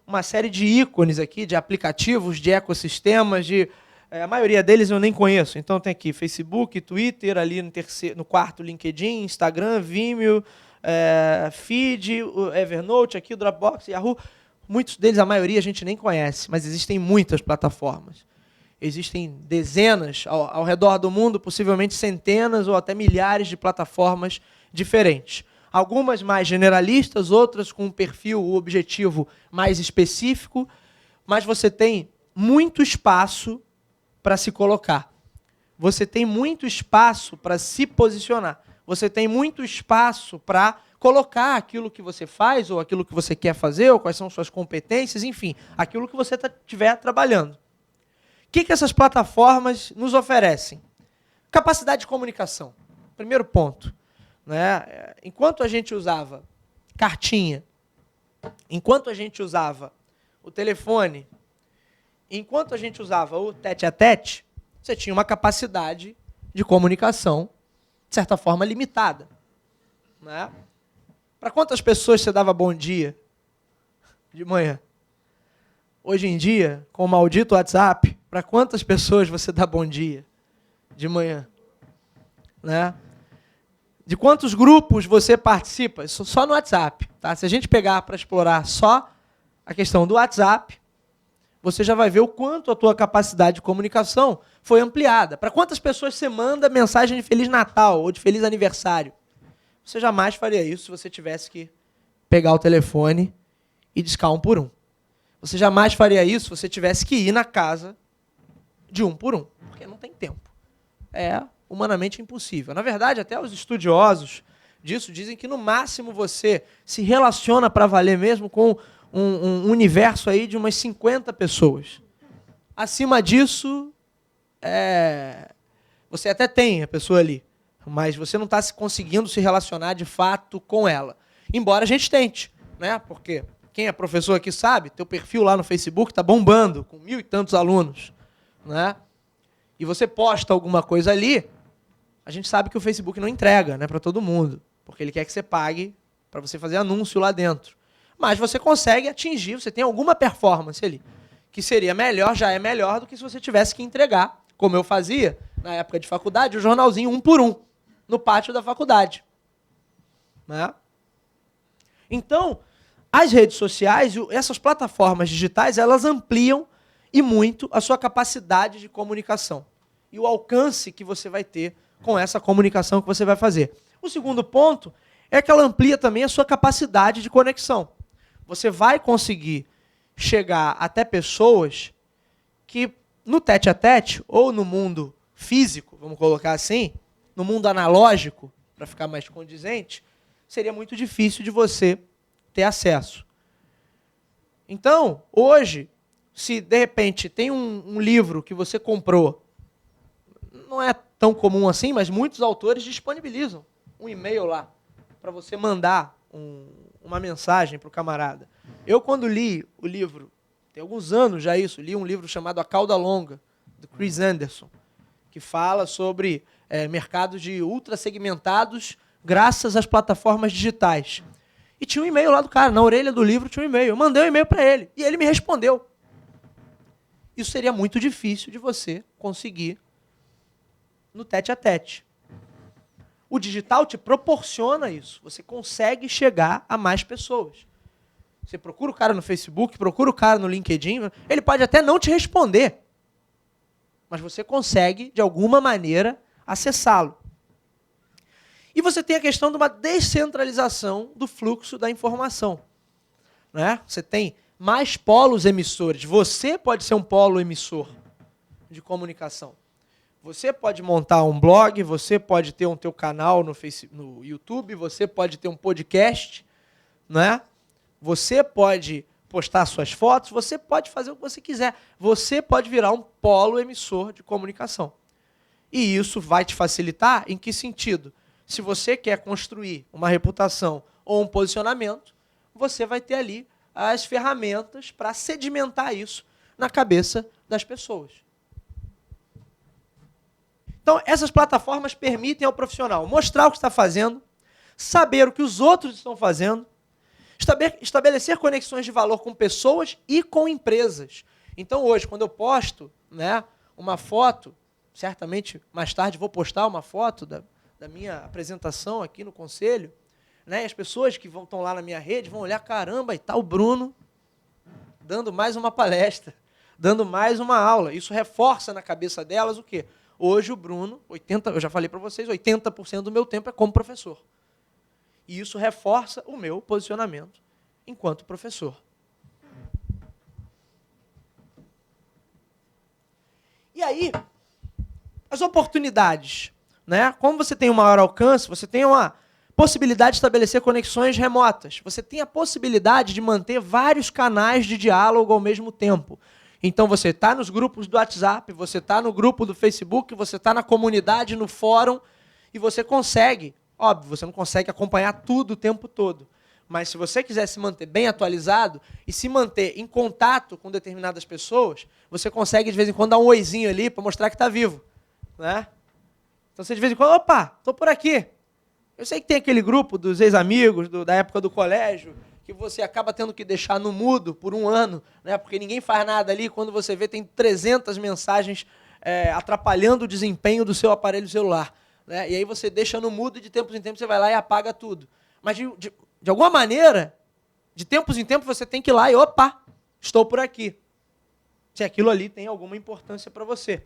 uma série de ícones aqui, de aplicativos, de ecossistemas, a maioria deles eu nem conheço. Então tem aqui Facebook, Twitter, ali no quarto LinkedIn, Instagram, Vimeo, Feed, Evernote, aqui o Dropbox, Yahoo. Muitos deles, a maioria, a gente nem conhece, mas existem muitas plataformas. Existem dezenas ao redor do mundo, possivelmente centenas ou até milhares de plataformas diferentes. Algumas mais generalistas, outras com um perfil, o objetivo mais específico, mas você tem muito espaço para se colocar. Você tem muito espaço para se posicionar. Você tem muito espaço para colocar aquilo que você faz, ou aquilo que você quer fazer, ou quais são suas competências, enfim, aquilo que você estiver trabalhando. O que essas plataformas nos oferecem? Capacidade de comunicação. Primeiro ponto. Né? Enquanto a gente usava cartinha, enquanto a gente usava o telefone, enquanto a gente usava o tete-a-tete, você tinha uma capacidade de comunicação, de certa forma, limitada. Né? Para quantas pessoas você dava bom dia de manhã? Hoje em dia, com o maldito WhatsApp, para quantas pessoas você dá bom dia de manhã? Né? De quantos grupos você participa? Isso só no WhatsApp. Tá? Se a gente pegar para explorar só a questão do WhatsApp, você já vai ver o quanto a tua capacidade de comunicação foi ampliada. Para quantas pessoas você manda mensagem de Feliz Natal ou de Feliz Aniversário? Você jamais faria isso se você tivesse que pegar o telefone e discar um por um. Você jamais faria isso se você tivesse que ir na casa de um por um, porque não tem tempo. É humanamente impossível. Na verdade, até os estudiosos disso dizem que, no máximo, você se relaciona para valer mesmo com um universo aí de umas 50 pessoas. Acima disso, você até tem a pessoa ali, mas você não está conseguindo se relacionar de fato com ela. Embora a gente tente, né? Porque quem é professor aqui sabe, teu perfil lá no Facebook está bombando, com 1.000 e tantos alunos, né? E você posta alguma coisa ali, a gente sabe que o Facebook não entrega, né, para todo mundo, porque ele quer que você pague para você fazer anúncio lá dentro. Mas você consegue atingir, você tem alguma performance ali, que seria melhor, já é melhor do que se você tivesse que entregar, como eu fazia na época de faculdade, o jornalzinho 1 por 1, no pátio da faculdade. Né? Então, as redes sociais, essas plataformas digitais, elas ampliam e muito a sua capacidade de comunicação e o alcance que você vai ter com essa comunicação que você vai fazer. O segundo ponto é que ela amplia também a sua capacidade de conexão. Você vai conseguir chegar até pessoas que no tete-a-tete, ou no mundo físico, vamos colocar assim, no mundo analógico, para ficar mais condizente, seria muito difícil de você ter acesso. Então, hoje, se de repente tem um livro que você comprou, não é tão comum assim, mas muitos autores disponibilizam um e-mail lá, para você mandar uma mensagem para o camarada. Eu, quando li o livro, tem alguns anos já isso, li um livro chamado A Cauda Longa, do Chris Anderson, que fala sobre mercados de ultra segmentados graças às plataformas digitais. E tinha um e-mail lá do cara, na orelha do livro tinha um e-mail. Eu mandei um e-mail para ele e ele me respondeu. Isso seria muito difícil de você conseguir no tete-a-tete. O digital te proporciona isso. Você consegue chegar a mais pessoas. Você procura o cara no Facebook, procura o cara no LinkedIn, ele pode até não te responder, mas você consegue, de alguma maneira, acessá-lo. E você tem a questão de uma descentralização do fluxo da informação. Né? Você tem mais polos emissores. Você pode ser um polo emissor de comunicação. Você pode montar um blog, você pode ter um teu canal no YouTube, você pode ter um podcast, né? Você pode postar suas fotos, você pode fazer o que você quiser. Você pode virar um polo emissor de comunicação. E isso vai te facilitar em que sentido? Se você quer construir uma reputação ou um posicionamento, você vai ter ali as ferramentas para sedimentar isso na cabeça das pessoas. Então, essas plataformas permitem ao profissional mostrar o que está fazendo, saber o que os outros estão fazendo, estabelecer conexões de valor com pessoas e com empresas. Então, hoje, quando eu posto, né, uma foto, certamente mais tarde vou postar uma foto da minha apresentação aqui no Conselho, né, e as pessoas que estão lá na minha rede vão olhar, caramba, e está o Bruno dando mais uma palestra, dando mais uma aula. Isso reforça na cabeça delas o quê? Hoje o Bruno, eu já falei para vocês, 80% do meu tempo é como professor. E isso reforça o meu posicionamento enquanto professor. E aí, as oportunidades, né? Como você tem um maior alcance, você tem uma possibilidade de estabelecer conexões remotas. Você tem a possibilidade de manter vários canais de diálogo ao mesmo tempo. Então você está nos grupos do WhatsApp, você está no grupo do Facebook, você está na comunidade, no fórum, e você consegue, óbvio, você não consegue acompanhar tudo o tempo todo, mas se você quiser se manter bem atualizado e se manter em contato com determinadas pessoas, você consegue de vez em quando dar um oizinho ali para mostrar que está vivo. Né? Então você de vez em quando, opa, estou por aqui. Eu sei que tem aquele grupo dos ex-amigos da época do colégio, que você acaba tendo que deixar no mudo por um ano, né? Porque ninguém faz nada ali, quando você vê tem 300 mensagens atrapalhando o desempenho do seu aparelho celular. Né? E aí você deixa no mudo e de tempos em tempos você vai lá e apaga tudo. Mas de alguma maneira, de tempos em tempos você tem que ir lá e, opa, estou por aqui. Se aquilo ali tem alguma importância para você.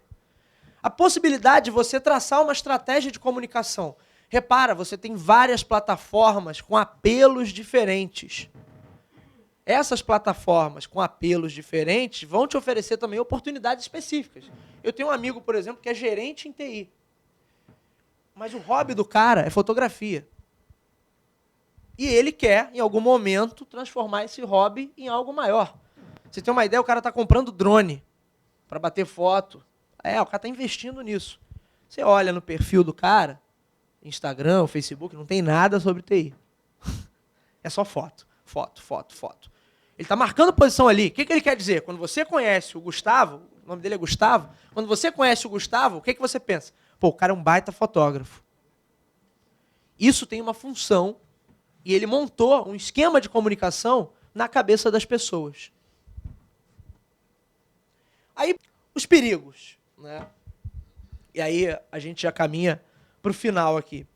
A possibilidade de você traçar uma estratégia de comunicação. Repara, você tem várias plataformas com apelos diferentes. Essas plataformas com apelos diferentes vão te oferecer também oportunidades específicas. Eu tenho um amigo, por exemplo, que é gerente em TI. Mas o hobby do cara é fotografia. E ele quer, em algum momento, transformar esse hobby em algo maior. Você tem uma ideia, o cara está comprando drone para bater foto. O cara está investindo nisso. Você olha no perfil do cara, Instagram, Facebook, não tem nada sobre TI. É só foto, foto, foto, foto. Ele está marcando posição ali. O que ele quer dizer? Quando você conhece o Gustavo, o nome dele é Gustavo, quando você conhece o Gustavo, o que você pensa? Pô, o cara é um baita fotógrafo. Isso tem uma função e ele montou um esquema de comunicação na cabeça das pessoas. Aí, os perigos, né? E aí a gente já caminha para o final aqui.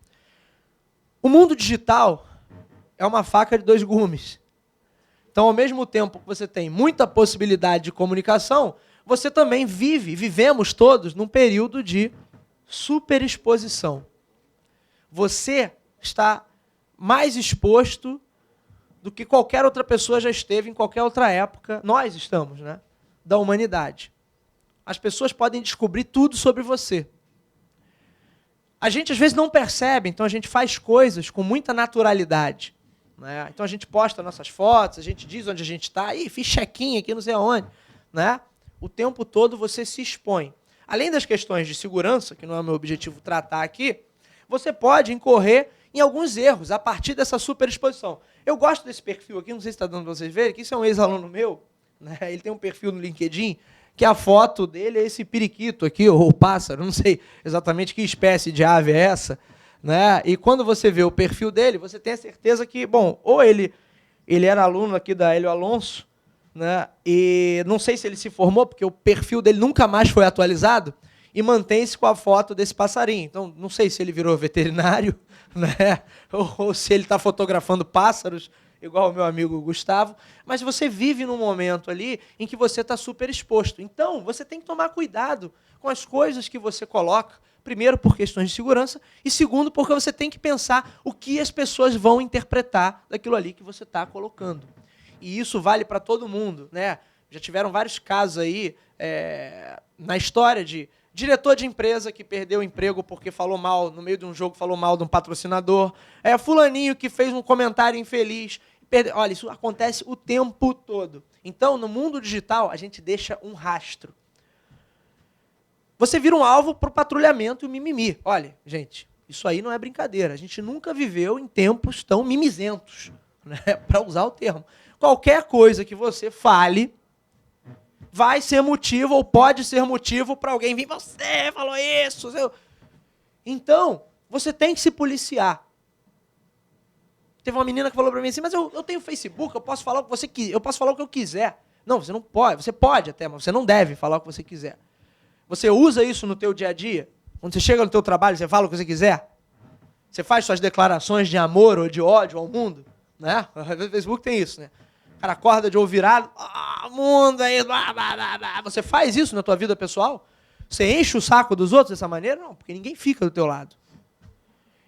O mundo digital é uma faca de dois gumes. Então, ao mesmo tempo que você tem muita possibilidade de comunicação, você também vivemos todos num período de superexposição. Você está mais exposto do que qualquer outra pessoa já esteve em qualquer outra época. Nós estamos, né? Da humanidade. As pessoas podem descobrir tudo sobre você. A gente, às vezes, não percebe, então a gente faz coisas com muita naturalidade. Né? Então a gente posta nossas fotos, a gente diz onde a gente está, fiz check-in aqui não sei aonde. Né? O tempo todo você se expõe. Além das questões de segurança, que não é o meu objetivo tratar aqui, você pode incorrer em alguns erros a partir dessa superexposição. Eu gosto desse perfil aqui, não sei se está dando para vocês verem, que isso é um ex-aluno meu, né? Ele tem um perfil no LinkedIn, que a foto dele é esse periquito aqui, ou pássaro, não sei exatamente que espécie de ave é essa, né? E quando você vê o perfil dele, você tem a certeza que, bom, ou ele era aluno aqui da Hélio Alonso, né? E não sei se ele se formou, porque o perfil dele nunca mais foi atualizado, e mantém-se com a foto desse passarinho. Então, não sei se ele virou veterinário, né? ou se ele está fotografando pássaros, igual o meu amigo Gustavo, mas você vive num momento ali em que você está super exposto. Então, você tem que tomar cuidado com as coisas que você coloca, primeiro, por questões de segurança, e segundo, porque você tem que pensar o que as pessoas vão interpretar daquilo ali que você está colocando. E isso vale para todo mundo, né? Já tiveram vários casos aí na história de diretor de empresa que perdeu o emprego porque falou mal, no meio de um jogo, falou mal de um patrocinador. Fulaninho que fez um comentário infeliz. Olha, isso acontece o tempo todo. Então, no mundo digital, a gente deixa um rastro. Você vira um alvo para o patrulhamento e o mimimi. Olha, gente, isso aí não é brincadeira. A gente nunca viveu em tempos tão mimizentos, né, para usar o termo. Qualquer coisa que você fale vai ser motivo ou pode ser motivo para alguém vir, você falou isso. Então, você tem que se policiar. Teve uma menina que falou para mim assim, mas eu tenho Facebook, eu posso falar o que eu posso falar o que eu quiser. Não, você não pode, você pode até, mas você não deve falar o que você quiser. Você usa isso no teu dia a dia? Quando você chega no teu trabalho, você fala o que você quiser? Você faz suas declarações de amor ou de ódio ao mundo? Né? O Facebook tem isso, né? O cara acorda de ouvido virado, mundo aí, blá, blá, blá, blá. Você faz isso na tua vida pessoal? Você enche o saco dos outros dessa maneira? Não, porque ninguém fica do teu lado.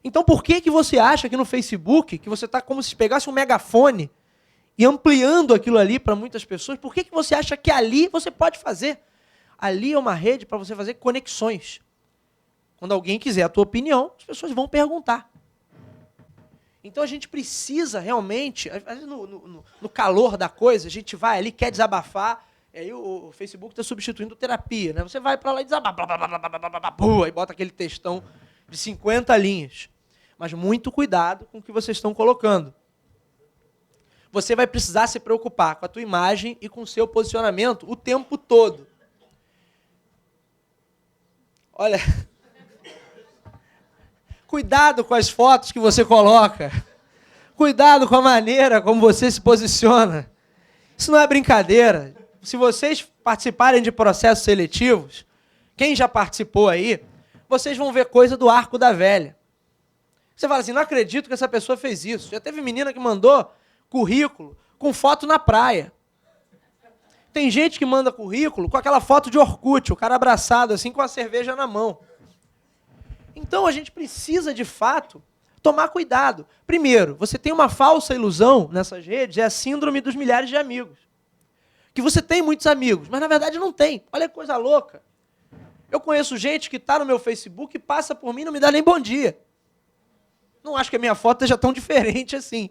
Então por que você acha que no Facebook, que você está como se pegasse um megafone e ampliando aquilo ali para muitas pessoas, por que você acha que ali você pode fazer? Ali é uma rede para você fazer conexões. Quando alguém quiser a tua opinião, as pessoas vão perguntar. Então a gente precisa realmente, às vezes no calor da coisa, a gente vai ali, quer desabafar, e aí o Facebook está substituindo terapia, né? Você vai para lá e desabafa, aí bota aquele textão de 50 linhas. Mas muito cuidado com o que vocês estão colocando. Você vai precisar se preocupar com a tua imagem e com o seu posicionamento o tempo todo. Olha... Cuidado com as fotos que você coloca. Cuidado com a maneira como você se posiciona. Isso não é brincadeira. Se vocês participarem de processos seletivos, quem já participou aí, vocês vão ver coisa do arco da velha. Você fala assim, não acredito que essa pessoa fez isso. Já teve menina que mandou currículo com foto na praia. Tem gente que manda currículo com aquela foto de Orkut, o cara abraçado assim com a cerveja na mão. Então, a gente precisa, de fato, tomar cuidado. Primeiro, você tem uma falsa ilusão nessas redes, é a síndrome dos milhares de amigos. Que você tem muitos amigos, mas, na verdade, não tem. Olha que coisa louca. Eu conheço gente que está no meu Facebook e passa por mim e não me dá nem bom dia. Não acho que a minha foto seja tão diferente assim.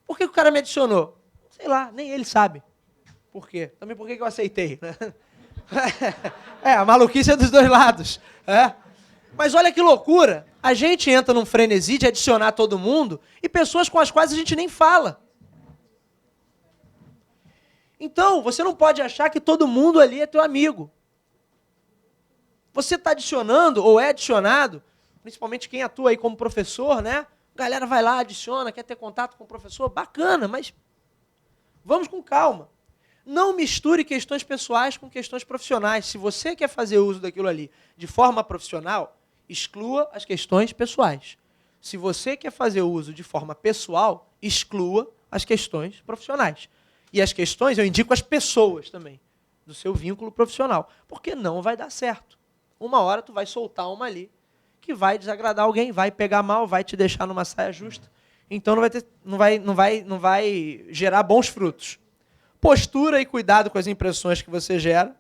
Por que o cara me adicionou? Sei lá, nem ele sabe. Por quê? Também por que eu aceitei, né? A maluquice é dos dois lados. Mas olha que loucura, a gente entra num frenesi de adicionar todo mundo e pessoas com as quais a gente nem fala. Então, você não pode achar que todo mundo ali é teu amigo. Você está adicionando ou é adicionado, principalmente quem atua aí como professor, né? A galera vai lá, adiciona, quer ter contato com o professor, bacana, mas vamos com calma. Não misture questões pessoais com questões profissionais. Se você quer fazer uso daquilo ali de forma profissional, exclua as questões pessoais. Se você quer fazer uso de forma pessoal, exclua as questões profissionais. E as questões, eu indico as pessoas também, do seu vínculo profissional, porque não vai dar certo. Uma hora tu vai soltar uma ali que vai desagradar alguém, vai pegar mal, vai te deixar numa saia justa. Então não vai gerar bons frutos. Postura e cuidado com as impressões que você gera.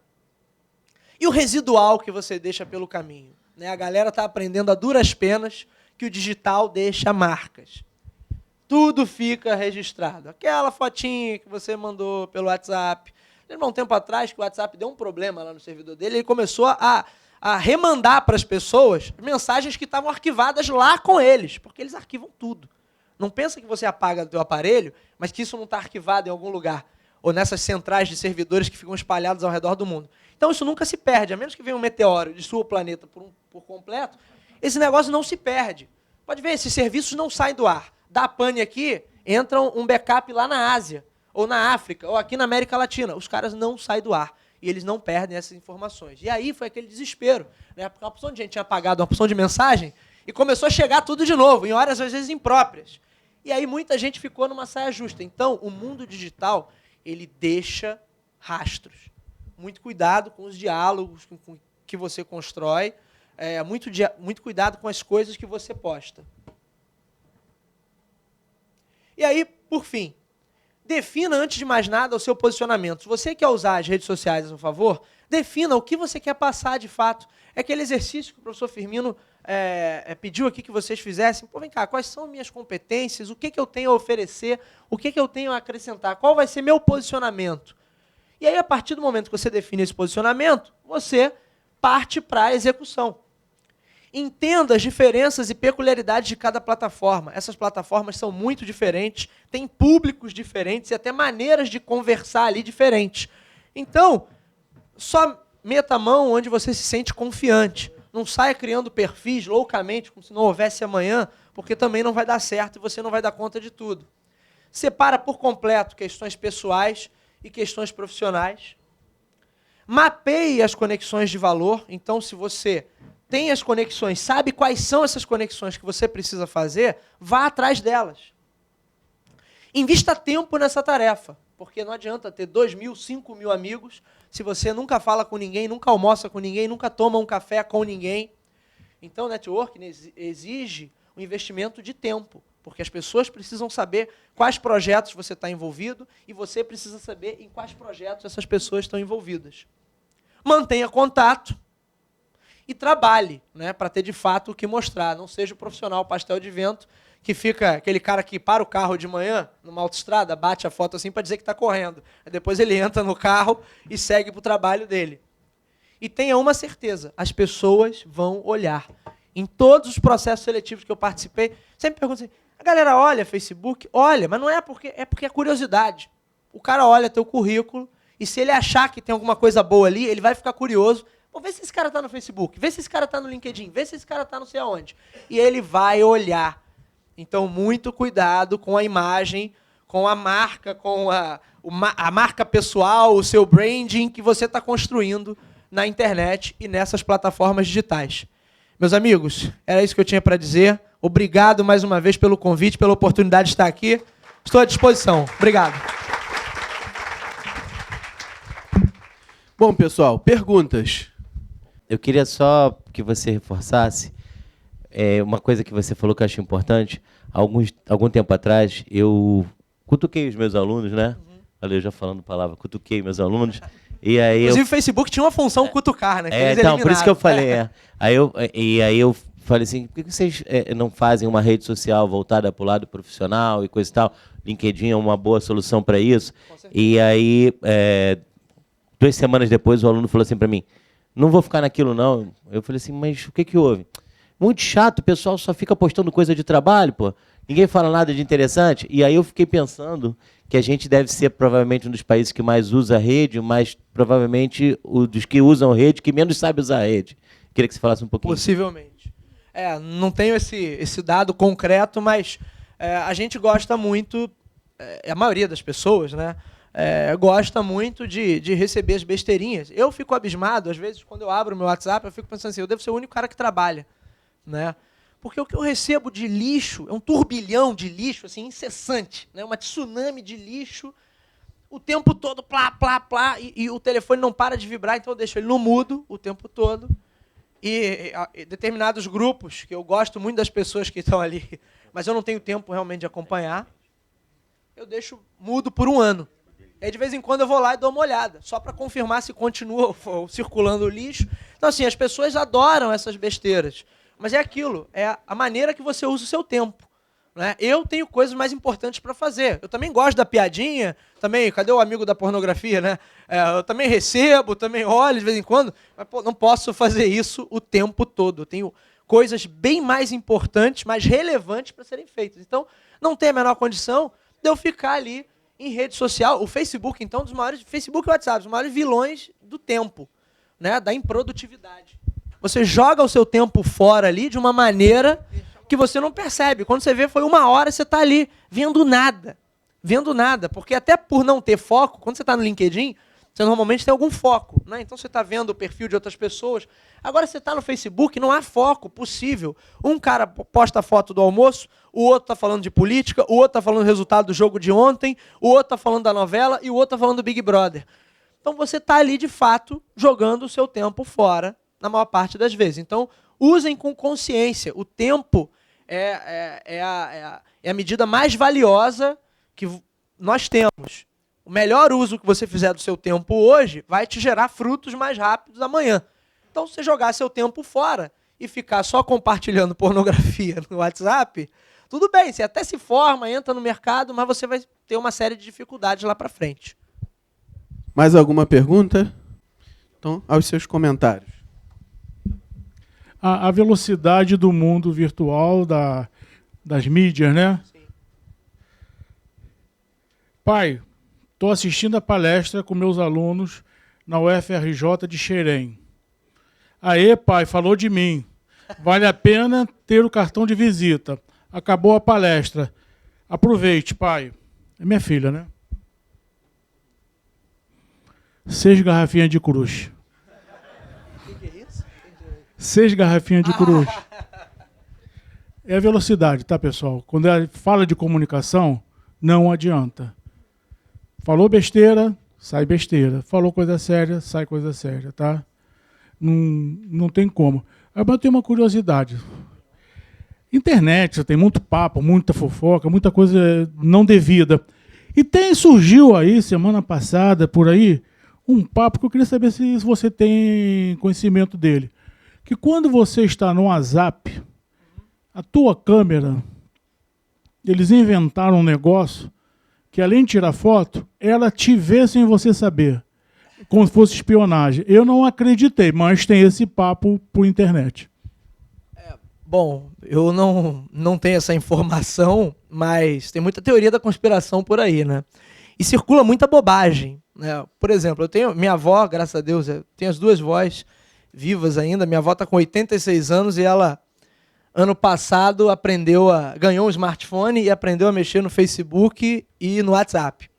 E o residual que você deixa pelo caminho. Né? A galera está aprendendo a duras penas que o digital deixa marcas. Tudo fica registrado. Aquela fotinha que você mandou pelo WhatsApp. Lembra um tempo atrás que o WhatsApp deu um problema lá no servidor dele, ele começou a remandar para as pessoas mensagens que estavam arquivadas lá com eles, porque eles arquivam tudo. Não pensa que você apaga do teu aparelho, mas que isso não está arquivado em algum lugar, ou nessas centrais de servidores que ficam espalhados ao redor do mundo. Então isso nunca se perde, a menos que venha um meteoro e destrua o planeta por completo, esse negócio não se perde. Pode ver, esses serviços não saem do ar. Da pane aqui, entra um backup lá na Ásia, ou na África, ou aqui na América Latina. Os caras não saem do ar. E eles não perdem essas informações. E aí foi aquele desespero. Né? Porque uma opção de gente tinha apagado uma opção de mensagem e começou a chegar tudo de novo, em horas às vezes impróprias. E aí muita gente ficou numa saia justa. Então, o mundo digital, ele deixa rastros. Muito cuidado com os diálogos que você constrói. Muito cuidado com as coisas que você posta. E aí, por fim, defina, antes de mais nada, o seu posicionamento. Se você quer usar as redes sociais a seu favor, defina o que você quer passar de fato. É aquele exercício que o professor Firmino pediu aqui que vocês fizessem. Pô, vem cá, quais são minhas competências? O que eu tenho a oferecer? O que eu tenho a acrescentar? Qual vai ser meu posicionamento? E aí, a partir do momento que você define esse posicionamento, você parte para a execução. Entenda as diferenças e peculiaridades de cada plataforma. Essas plataformas são muito diferentes, têm públicos diferentes e até maneiras de conversar ali diferentes. Então, só meta a mão onde você se sente confiante. Não saia criando perfis loucamente, como se não houvesse amanhã, porque também não vai dar certo e você não vai dar conta de tudo. Separa por completo questões pessoais e questões profissionais. Mapeie as conexões de valor. Então, se você tem as conexões, sabe quais são essas conexões que você precisa fazer, vá atrás delas. Invista tempo nessa tarefa, porque não adianta ter 2.000, 5.000 amigos se você nunca fala com ninguém, nunca almoça com ninguém, nunca toma um café com ninguém. Então, networking exige um investimento de tempo, porque as pessoas precisam saber quais projetos você está envolvido e você precisa saber em quais projetos essas pessoas estão envolvidas. Mantenha contato. E trabalhe, né, para ter de fato o que mostrar. Não seja o profissional pastel de vento que fica aquele cara que para o carro de manhã, numa autoestrada, bate a foto assim para dizer que está correndo. Aí depois ele entra no carro e segue para o trabalho dele. E tenha uma certeza, as pessoas vão olhar. Em todos os processos seletivos que eu participei, sempre pergunto assim, a galera olha Facebook? Olha, mas não é porque é curiosidade. O cara olha teu currículo e se ele achar que tem alguma coisa boa ali, ele vai ficar curioso. Pô, vê se esse cara está no Facebook, vê se esse cara está no LinkedIn, vê se esse cara está não sei aonde. E ele vai olhar. Então, muito cuidado com a imagem, com a marca, com a marca pessoal, o seu branding que você está construindo na internet e nessas plataformas digitais. Meus amigos, era isso que eu tinha para dizer. Obrigado mais uma vez pelo convite, pela oportunidade de estar aqui. Estou à disposição. Obrigado. Bom, pessoal, perguntas. Eu queria só que você reforçasse uma coisa que você falou que eu acho importante. Algum tempo atrás, eu cutuquei os meus alunos, né? Olha, eu já falando palavra, cutuquei meus alunos. E aí inclusive, o Facebook tinha uma função cutucar, né? Então, por isso que eu falei. Aí eu falei assim, por que vocês não fazem uma rede social voltada para o lado profissional e coisa e tal? LinkedIn é uma boa solução para isso. E aí, 2 semanas depois, o aluno falou assim para mim, não vou ficar naquilo, não. Eu falei assim, mas o que houve? Muito chato, o pessoal só fica postando coisa de trabalho, pô. Ninguém fala nada de interessante. E aí eu fiquei pensando que a gente deve ser provavelmente um dos países que mais usa a rede, mas provavelmente o dos que usam rede, que menos sabe usar a rede. Queria que você falasse um pouquinho. Possivelmente. Não tenho esse dado concreto, mas a gente gosta muito, a maioria das pessoas, né, gosta muito de receber as besteirinhas. Eu fico abismado, às vezes, quando eu abro o meu WhatsApp, eu fico pensando assim, eu devo ser o único cara que trabalha, né? Porque o que eu recebo de lixo é um turbilhão de lixo assim, incessante, né? Uma tsunami de lixo, o tempo todo, plá, plá, plá, e o telefone não para de vibrar, então eu deixo ele no mudo o tempo todo. E determinados grupos, que eu gosto muito das pessoas que estão ali, mas eu não tenho tempo realmente de acompanhar, eu deixo mudo por 1 ano. E aí, de vez em quando, eu vou lá e dou uma olhada, só para confirmar se continua circulando o lixo. Então, assim, as pessoas adoram essas besteiras. Mas é aquilo, é a maneira que você usa o seu tempo, né? Eu tenho coisas mais importantes para fazer. Eu também gosto da piadinha, também, cadê o amigo da pornografia, né? Eu também recebo, também olho de vez em quando, mas pô, não posso fazer isso o tempo todo. Eu tenho coisas bem mais importantes, mais relevantes para serem feitas. Então, não tem a menor condição de eu ficar ali em rede social. O Facebook, então, Facebook e WhatsApp, os maiores vilões do tempo, né? Da improdutividade. Você joga o seu tempo fora ali de uma maneira que você não percebe. Quando você vê, foi 1 hora, você está ali vendo nada. Vendo nada. Porque até por não ter foco, quando você está no LinkedIn, você normalmente tem algum foco, né? Então você está vendo o perfil de outras pessoas. Agora você está no Facebook, não há foco possível. Um cara posta a foto do almoço, o outro está falando de política, o outro está falando do resultado do jogo de ontem, o outro está falando da novela e o outro está falando do Big Brother. Então você está ali, de fato, jogando o seu tempo fora, na maior parte das vezes. Então, usem com consciência. O tempo é a medida mais valiosa que nós temos. O melhor uso que você fizer do seu tempo hoje vai te gerar frutos mais rápidos amanhã. Então, se você jogar seu tempo fora e ficar só compartilhando pornografia no WhatsApp, tudo bem, você até se forma, entra no mercado, mas você vai ter uma série de dificuldades lá para frente. Mais alguma pergunta? Então, aos seus comentários. A velocidade do mundo virtual, das mídias, né? Sim. Pai, estou assistindo a palestra com meus alunos na UFRJ de Xerém. Aê, pai, falou de mim. Vale a pena ter o cartão de visita. Acabou a palestra. Aproveite, pai. É minha filha, né? 6 garrafinhas de cruz. 6 garrafinhas de cruz. É a velocidade, tá, pessoal? Quando ela fala de comunicação, não adianta. Falou besteira, sai besteira. Falou coisa séria, sai coisa séria, tá? Não tem como. Mas eu tenho uma curiosidade. Internet, tem muito papo, muita fofoca, muita coisa não devida. E surgiu aí, semana passada, por aí, um papo que eu queria saber se você tem conhecimento dele. Que quando você está no WhatsApp, a tua câmera, eles inventaram um negócio que, além de tirar foto, ela te vê sem você saber, como se fosse espionagem. Eu não acreditei, mas tem esse papo por internet. Bom, eu não tenho essa informação, mas tem muita teoria da conspiração por aí, né? E circula muita bobagem, né? Por exemplo, eu tenho minha avó, graças a Deus, eu tenho as 2 vós vivas ainda. Minha avó está com 86 anos e ela, ano passado, ganhou um smartphone e aprendeu a mexer no Facebook e no WhatsApp.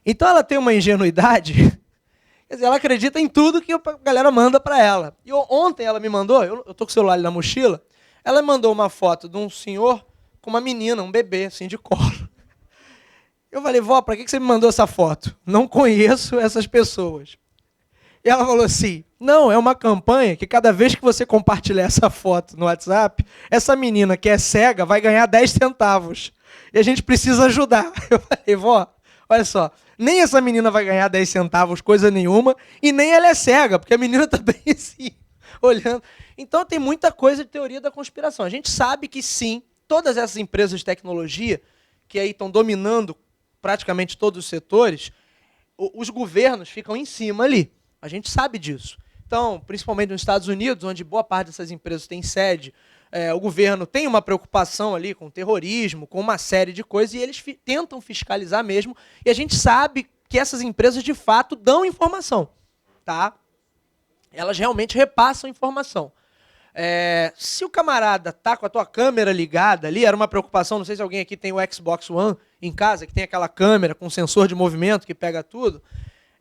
Então ela tem uma ingenuidade, quer dizer, ela acredita em tudo que a galera manda para ela. E ontem ela me mandou, eu estou com o celular ali na mochila, ela me mandou uma foto de um senhor com uma menina, um bebê, assim, de colo. Eu falei, vó, para que você me mandou essa foto? Não conheço essas pessoas. E ela falou assim, não, é uma campanha que cada vez que você compartilhar essa foto no WhatsApp, essa menina que é cega vai ganhar 10 centavos. E a gente precisa ajudar. Eu falei, vó, olha só, nem essa menina vai ganhar 10 centavos, coisa nenhuma, e nem ela é cega, porque a menina está bem assim, olhando. Então tem muita coisa de teoria da conspiração. A gente sabe que sim, todas essas empresas de tecnologia, que aí estão dominando praticamente todos os setores, os governos ficam em cima ali. A gente sabe disso. Então, principalmente nos Estados Unidos, onde boa parte dessas empresas tem sede, o governo tem uma preocupação ali com terrorismo, com uma série de coisas, e eles tentam fiscalizar mesmo, e a gente sabe que essas empresas, de fato, dão informação. Tá? Elas realmente repassam informação. Se o camarada tá com a tua câmera ligada ali, era uma preocupação, não sei se alguém aqui tem o Xbox One em casa, que tem aquela câmera com sensor de movimento que pega tudo,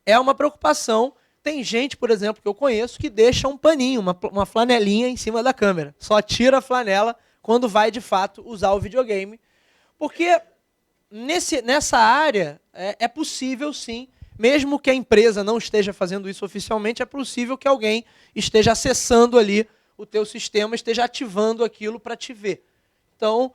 é uma preocupação. Tem gente, por exemplo, que eu conheço, que deixa um paninho, uma flanelinha em cima da câmera. Só tira a flanela quando vai, de fato, usar o videogame. Porque nessa área é possível, sim, mesmo que a empresa não esteja fazendo isso oficialmente, é possível que alguém esteja acessando ali o teu sistema, esteja ativando aquilo para te ver. Então,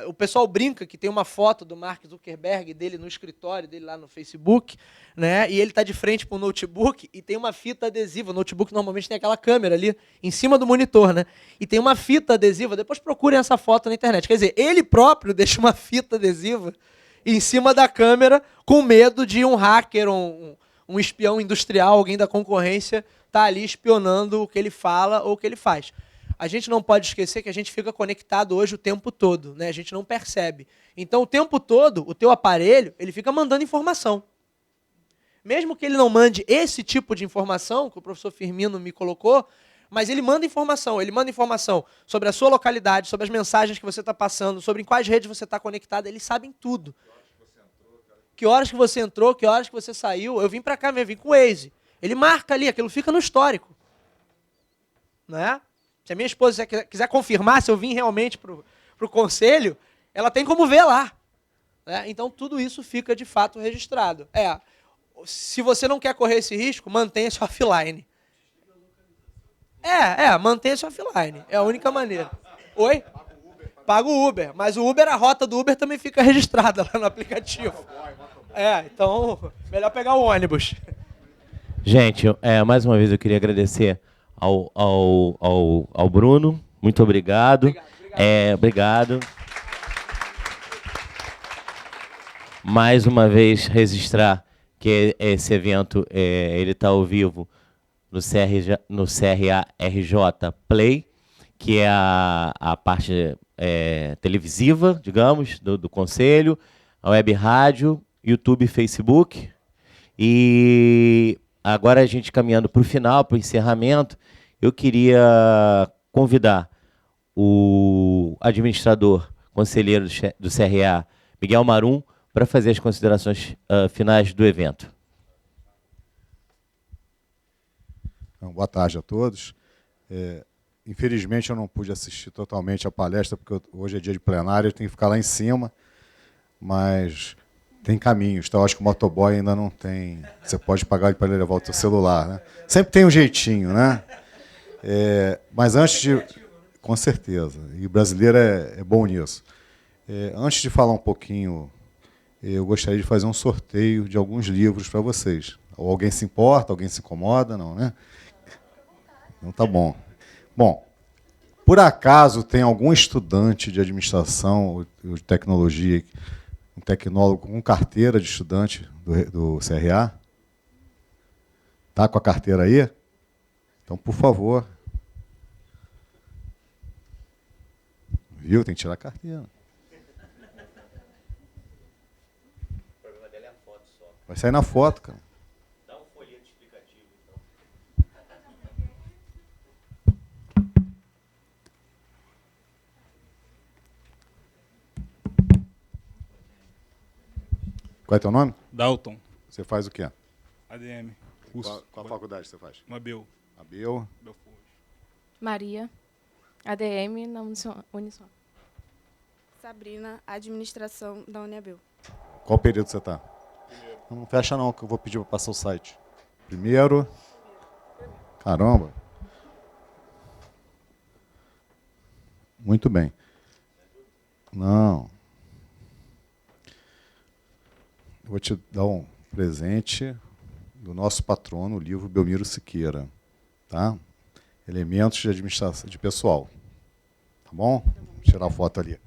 o pessoal brinca que tem uma foto do Mark Zuckerberg dele no escritório dele lá no Facebook, né? E ele está de frente para o notebook e tem uma fita adesiva. O notebook normalmente tem aquela câmera ali em cima do monitor, né? E tem uma fita adesiva. Depois procurem essa foto na internet. Quer dizer, ele próprio deixa uma fita adesiva em cima da câmera com medo de um hacker, um espião industrial, alguém da concorrência, tá ali espionando o que ele fala ou o que ele faz. A gente não pode esquecer que a gente fica conectado hoje o tempo todo, né? A gente não percebe. Então, o tempo todo, o teu aparelho, ele fica mandando informação. Mesmo que ele não mande esse tipo de informação, que o professor Firmino me colocou, mas ele manda informação. Ele manda informação sobre a sua localidade, sobre as mensagens que você está passando, sobre em quais redes você está conectado. Eles sabem tudo. Que horas que você entrou, que horas que você saiu. Eu vim para cá mesmo, vim com o Waze. Ele marca ali, aquilo fica no histórico. Né? Se a minha esposa quiser confirmar se eu vim realmente para o conselho, ela tem como ver lá. Né? Então, tudo isso fica, de fato, registrado. Se você não quer correr esse risco, mantenha-se offline. Mantenha-se offline. É a única maneira. Oi? Paga o Uber. Mas o Uber, a rota do Uber também fica registrada lá no aplicativo. Então, melhor pegar o ônibus. Gente, mais uma vez eu queria agradecer ao Bruno. Muito obrigado. Obrigado. Mais uma vez registrar que esse evento ele está ao vivo no CRA-RJ Play, que é a parte televisiva, digamos, do Conselho, a web rádio, YouTube e Facebook. E agora a gente caminhando para o final, para o encerramento, eu queria convidar o administrador, conselheiro do CRA, Miguel Marum, para fazer as considerações finais do evento. Boa tarde a todos. Infelizmente, eu não pude assistir totalmente a palestra, porque hoje é dia de plenário, eu tenho que ficar lá em cima, mas tem caminhos, tá? Eu acho que o motoboy ainda não tem. Você pode pagar ele para ele levar o seu celular, né? Sempre tem um jeitinho, né? Mas antes de... Com certeza. E o brasileiro é bom nisso. Antes de falar um pouquinho, eu gostaria de fazer um sorteio de alguns livros para vocês. Ou alguém se importa, alguém se incomoda, não, né? Então tá bom. Bom, por acaso tem algum estudante de administração ou de tecnologia, um tecnólogo com carteira de estudante do CRA? Está com a carteira aí? Então, por favor. Viu? Tem que tirar a carteira. O problema dela é a foto só. Vai sair na foto, cara. Dá um folheto explicativo, então. Qual é teu nome? Dalton, Você faz o quê? ADM. Qual faculdade você faz? Mabel. Abel. Maria, ADM na Uniswan. Sabrina, administração da Uniabel. Qual período você está? Não fecha não, que eu vou pedir para passar o site. Primeiro. Caramba. Muito bem. Não. Eu vou te dar um presente do nosso patrono, o livro Belmiro Siqueira. Tá? Elementos de administração de pessoal. Tá bom? Vou tirar a foto ali.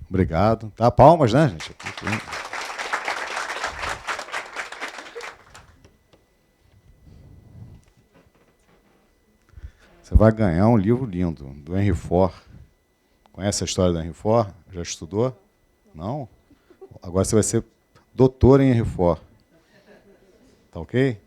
Obrigado. Tá, palmas, né, gente? Você vai ganhar um livro lindo, do Henry Ford. Conhece a história do Henry Ford? Já estudou? Não? Agora você vai ser doutor em Henry Ford. Tá ok?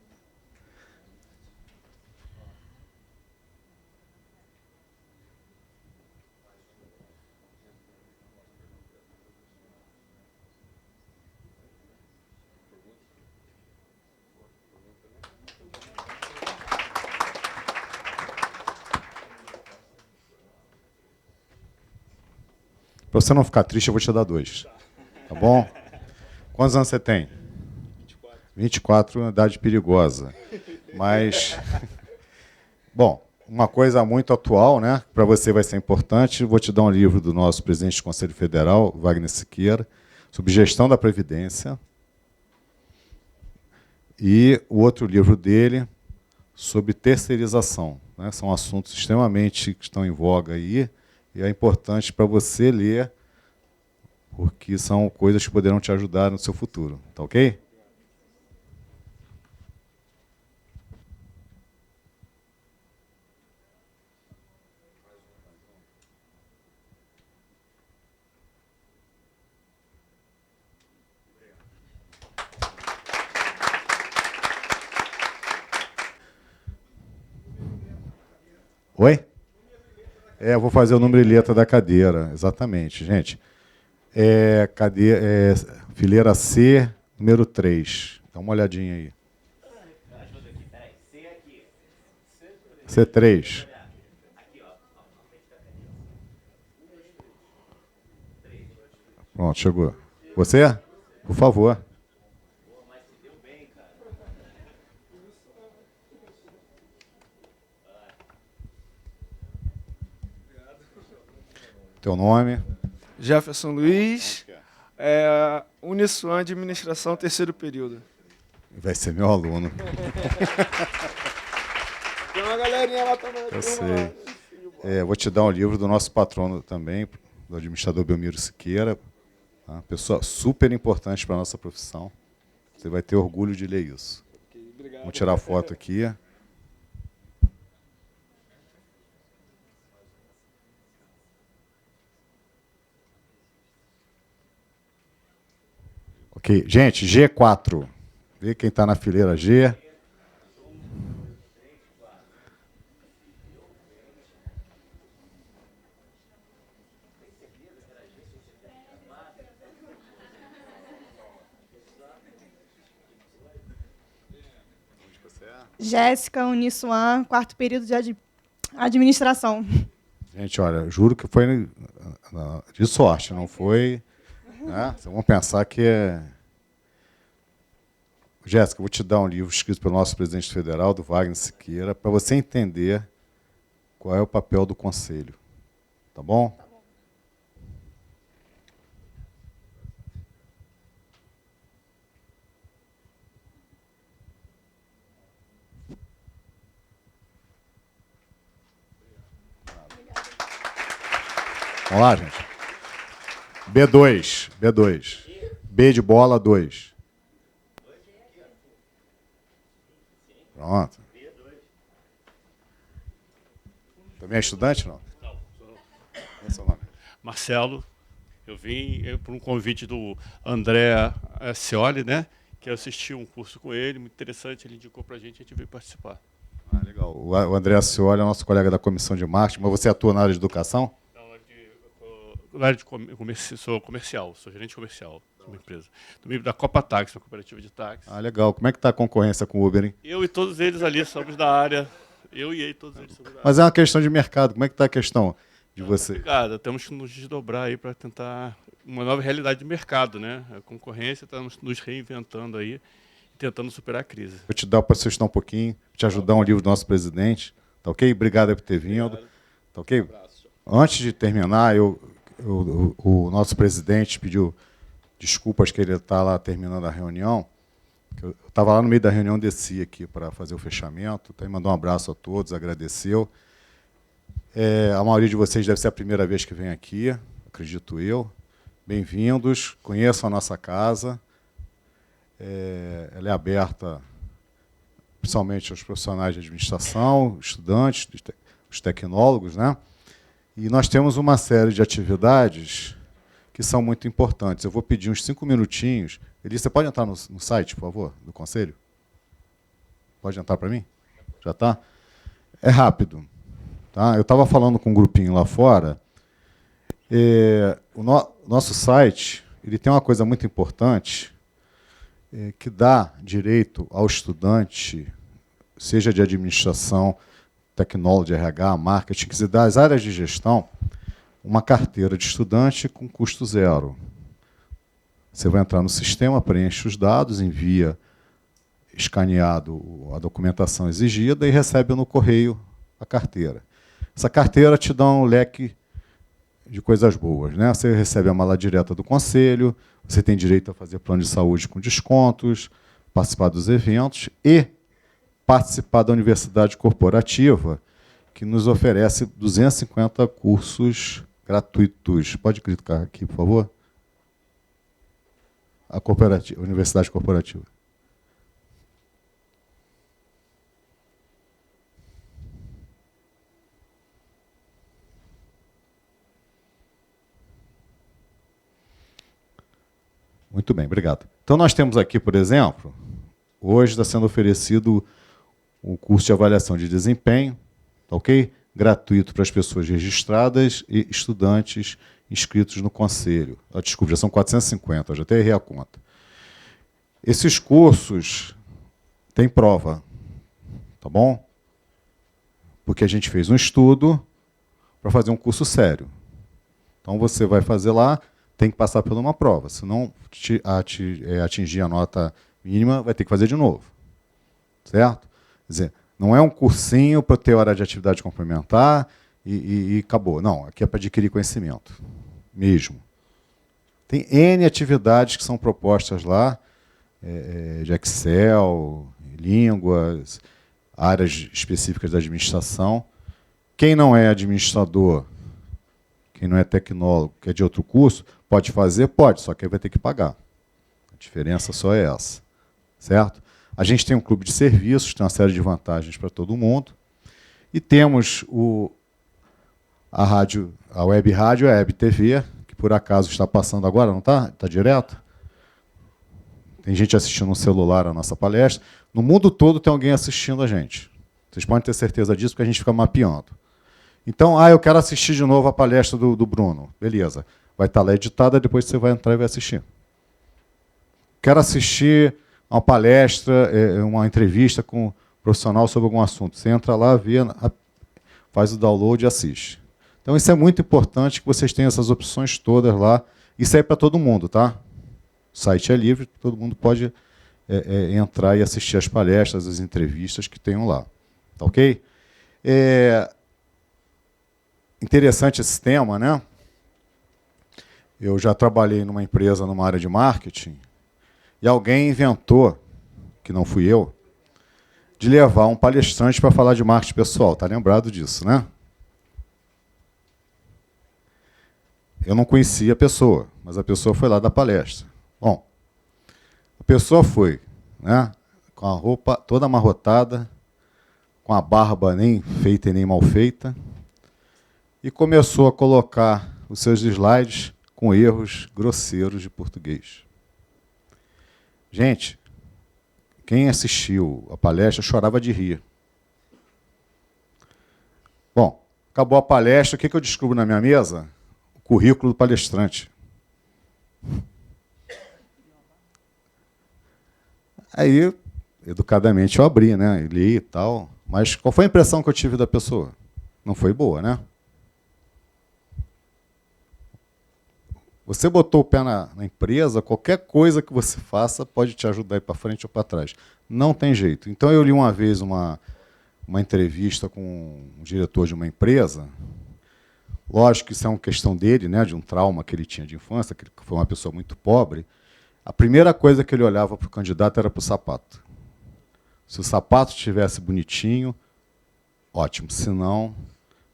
Para você não ficar triste, eu vou te dar 2. Tá bom? Quantos anos você tem? 24, uma idade perigosa. Mas, bom, uma coisa muito atual, né? Para você vai ser importante. Vou te dar um livro do nosso presidente do Conselho Federal, Wagner Siqueira, sobre gestão da Previdência. E o outro livro dele, sobre terceirização. Né? São assuntos extremamente que estão em voga aí. E é importante para você ler, porque são coisas que poderão te ajudar no seu futuro. Tá ok? Oi? Eu vou fazer o número e letra da cadeira, exatamente, gente. Fileira C, número 3. Dá uma olhadinha aí. C3. Pronto, chegou. Você? Por favor. Teu nome? Jefferson Luiz, Uniswan Administração, terceiro período. Vai ser meu aluno. Tem uma galerinha lá também. Eu sei. Vou te dar um livro do nosso patrono também, do administrador Belmiro Siqueira. Tá? Pessoa super importante para a nossa profissão. Você vai ter orgulho de ler isso. Obrigado. Vamos tirar foto aqui. Ok, gente, G4. Vê quem está na fileira G. Jéssica Uniswan, quarto período de administração. Gente, olha, juro que foi de sorte, não foi... Né? Vocês vão pensar que é... Jéssica, eu vou te dar um livro escrito pelo nosso presidente federal, do Wagner Siqueira, para você entender qual é o papel do conselho. Tá bom? Tá bom. Vamos lá, gente. B2. B de bola, 2. Pronto. Também é estudante, não? Não. Qual é o seu nome? Marcelo. Eu vim por um convite do André Scioli, né? Que eu assisti um curso com ele, muito interessante, ele indicou para a gente veio participar. Ah, legal. O André Scioli é nosso colega da comissão de marketing, mas você atua na área de educação? Na área de sou comercial, sou gerente comercial de uma empresa. Também da Copa Táxi, uma cooperativa de táxi. Ah, legal. Como é que está a concorrência com o Uber, hein? Eu e todos eles ali somos da área. Eu e ele, todos eles somos da área. Mas é uma questão de mercado. Como é que está a questão de você? Obrigado. Temos que nos desdobrar aí para tentar uma nova realidade de mercado, né? A concorrência está nos reinventando aí, tentando superar a crise. Vou te dar para você estudar um pouquinho, te ajudar um livro do nosso presidente. Tá ok? Obrigado por ter vindo. Obrigado. Tá ok? Antes de terminar, o nosso presidente pediu desculpas que ele está lá terminando a reunião. Eu estava lá no meio da reunião, desci aqui para fazer o fechamento. Então, mandou um abraço a todos, agradeceu. A maioria de vocês deve ser a primeira vez que vem aqui, acredito eu. bem-vindos, conheçam a nossa casa. Ela é aberta principalmente aos profissionais de administração, estudantes, os tecnólogos, né? E nós temos uma série de atividades que são muito importantes. Eu vou pedir uns 5 minutinhos. Elisa, você pode entrar no site, por favor, do Conselho? Pode entrar para mim? Já está? É rápido. Tá? Eu estava falando com um grupinho lá fora. O nosso site ele tem uma coisa muito importante, que dá direito ao estudante, seja de administração, tecnólogo, de RH, marketing, que se dá às áreas de gestão, uma carteira de estudante com custo zero. Você vai entrar no sistema, preenche os dados, envia escaneado a documentação exigida e recebe no correio a carteira. Essa carteira te dá um leque de coisas boas, né? Você recebe a mala direta do conselho, você tem direito a fazer plano de saúde com descontos, participar dos eventos e participar da universidade corporativa, que nos oferece 250 cursos gratuitos. Pode clicar aqui, por favor? A universidade corporativa. Muito bem, obrigado. Então, nós temos aqui, por exemplo, hoje está sendo oferecido o curso de avaliação de desempenho, tá ok? Gratuito para as pessoas registradas e estudantes inscritos no Conselho. Desculpa, já são 450, eu já até errei a conta. Esses cursos têm prova, tá bom? Porque a gente fez um estudo para fazer um curso sério. Então, você vai fazer lá, tem que passar por uma prova. Se não atingir a nota mínima, vai ter que fazer de novo. Certo? Quer dizer, não é um cursinho para ter hora de atividade complementar e acabou. Não, aqui é para adquirir conhecimento mesmo. Tem N atividades que são propostas lá, de Excel, línguas, áreas específicas da administração. Quem não é administrador, quem não é tecnólogo, que é de outro curso, pode fazer? Pode, só que aí vai ter que pagar. A diferença só é essa. Certo? A gente tem um clube de serviços, tem uma série de vantagens para todo mundo. E temos a rádio, a web rádio, a web TV, que por acaso está passando agora, não está? Está direto? Tem gente assistindo no celular a nossa palestra. No mundo todo tem alguém assistindo a gente. Vocês podem ter certeza disso, porque a gente fica mapeando. Então, eu quero assistir de novo a palestra do Bruno. Beleza. Vai estar lá editada, depois você vai entrar e vai assistir. Quero assistir uma palestra, uma entrevista com um profissional sobre algum assunto. Você entra lá, vê, faz o download e assiste. Então, isso é muito importante que vocês tenham essas opções todas lá. Isso é para todo mundo, tá? O site é livre, todo mundo pode entrar e assistir as palestras, as entrevistas que tenham lá. Tá ok? Interessante esse tema, né? Eu já trabalhei numa empresa, numa área de marketing, e alguém inventou, que não fui eu, de levar um palestrante para falar de marketing pessoal. Está lembrado disso, né? Eu não conhecia a pessoa, mas a pessoa foi lá dar palestra. Bom, a pessoa foi, né, com a roupa toda amarrotada, com a barba nem feita e nem mal feita, e começou a colocar os seus slides com erros grosseiros de português. Gente, quem assistiu a palestra chorava de rir. Bom, acabou a palestra, o que eu descubro na minha mesa? O currículo do palestrante. Aí, educadamente, eu abri, né? Li e tal. Mas qual foi a impressão que eu tive da pessoa? Não foi boa, né? Você botou o pé na empresa, qualquer coisa que você faça pode te ajudar a ir para frente ou para trás. Não tem jeito. Então, eu li uma vez uma entrevista com um diretor de uma empresa. Lógico que isso é uma questão dele, né, de um trauma que ele tinha de infância, que foi uma pessoa muito pobre. A primeira coisa que ele olhava para o candidato era para o sapato. Se o sapato estivesse bonitinho, ótimo. Se não,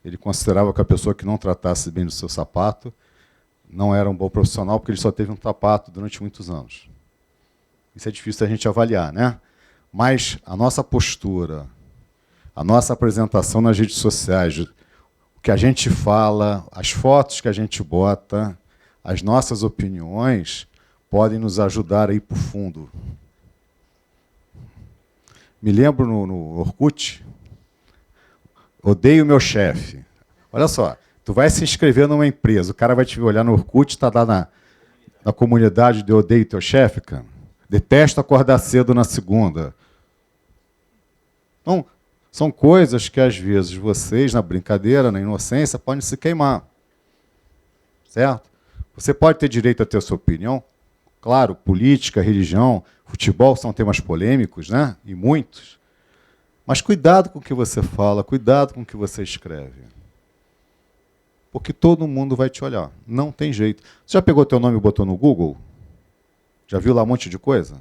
ele considerava que a pessoa que não tratasse bem do seu sapato não era um bom profissional porque ele só teve um sapato durante muitos anos. Isso é difícil a gente avaliar, né? Mas a nossa postura, a nossa apresentação nas redes sociais, o que a gente fala, as fotos que a gente bota, as nossas opiniões podem nos ajudar a ir para o fundo. Me lembro no Orkut, odeio meu chefe. Olha só, tu vai se inscrever numa empresa, o cara vai te olhar no Orkut, está lá na comunidade de odeio teu chefe, cara. Detesto acordar cedo na segunda. Então, são coisas que, às vezes, vocês, na brincadeira, na inocência, podem se queimar. Certo? Você pode ter direito a ter a sua opinião. Claro, política, religião, futebol são temas polêmicos, né? E muitos. Mas cuidado com o que você fala, cuidado com o que você escreve. Porque todo mundo vai te olhar. Não tem jeito. Você já pegou teu nome e botou no Google? Já viu lá um monte de coisa?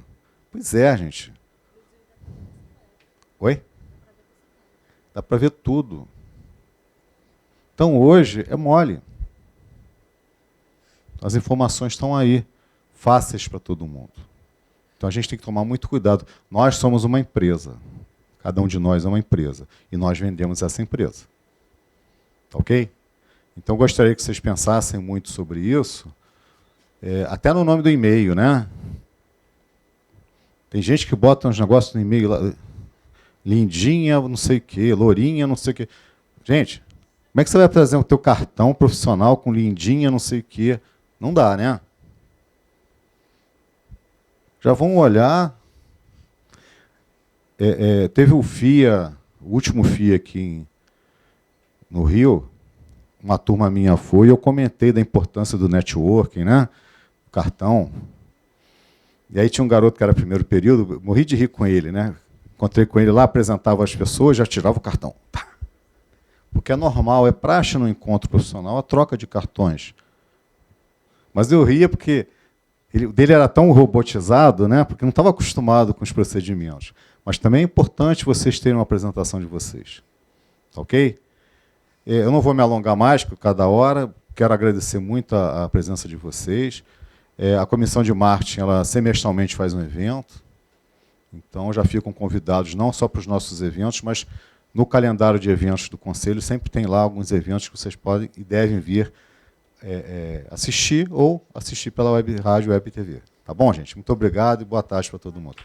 Pois é, gente. Oi? Dá para ver tudo. Então, hoje, é mole. As informações estão aí, fáceis para todo mundo. Então, a gente tem que tomar muito cuidado. Nós somos uma empresa. Cada um de nós é uma empresa. E nós vendemos essa empresa. Tá ok? Então, eu gostaria que vocês pensassem muito sobre isso. Até no nome do e-mail, né? Tem gente que bota uns negócios no e-mail lá, lindinha, não sei o quê, lourinha, não sei o quê. Gente, como é que você vai trazer o teu cartão profissional com lindinha, não sei o quê? Não dá, né? Já vão olhar. Teve o FIA, o último FIA aqui no Rio, uma turma minha foi, e eu comentei da importância do networking, né? O cartão. E aí tinha um garoto que era primeiro período, morri de rir com ele, né? Encontrei com ele lá, apresentava as pessoas, já tirava o cartão. Tá. Porque é normal, é praxe no encontro profissional a troca de cartões. Mas eu ria porque o dele era tão robotizado, né? Porque não estava acostumado com os procedimentos. Mas também é importante vocês terem uma apresentação de vocês. Ok? Eu não vou me alongar mais, por cada hora. Quero agradecer muito a presença de vocês. A comissão de marketing, ela semestralmente faz um evento. Então, já ficam convidados não só para os nossos eventos, mas no calendário de eventos do Conselho sempre tem lá alguns eventos que vocês podem e devem vir assistir ou assistir pela web rádio, web TV. Tá bom, gente? Muito obrigado e boa tarde para todo mundo.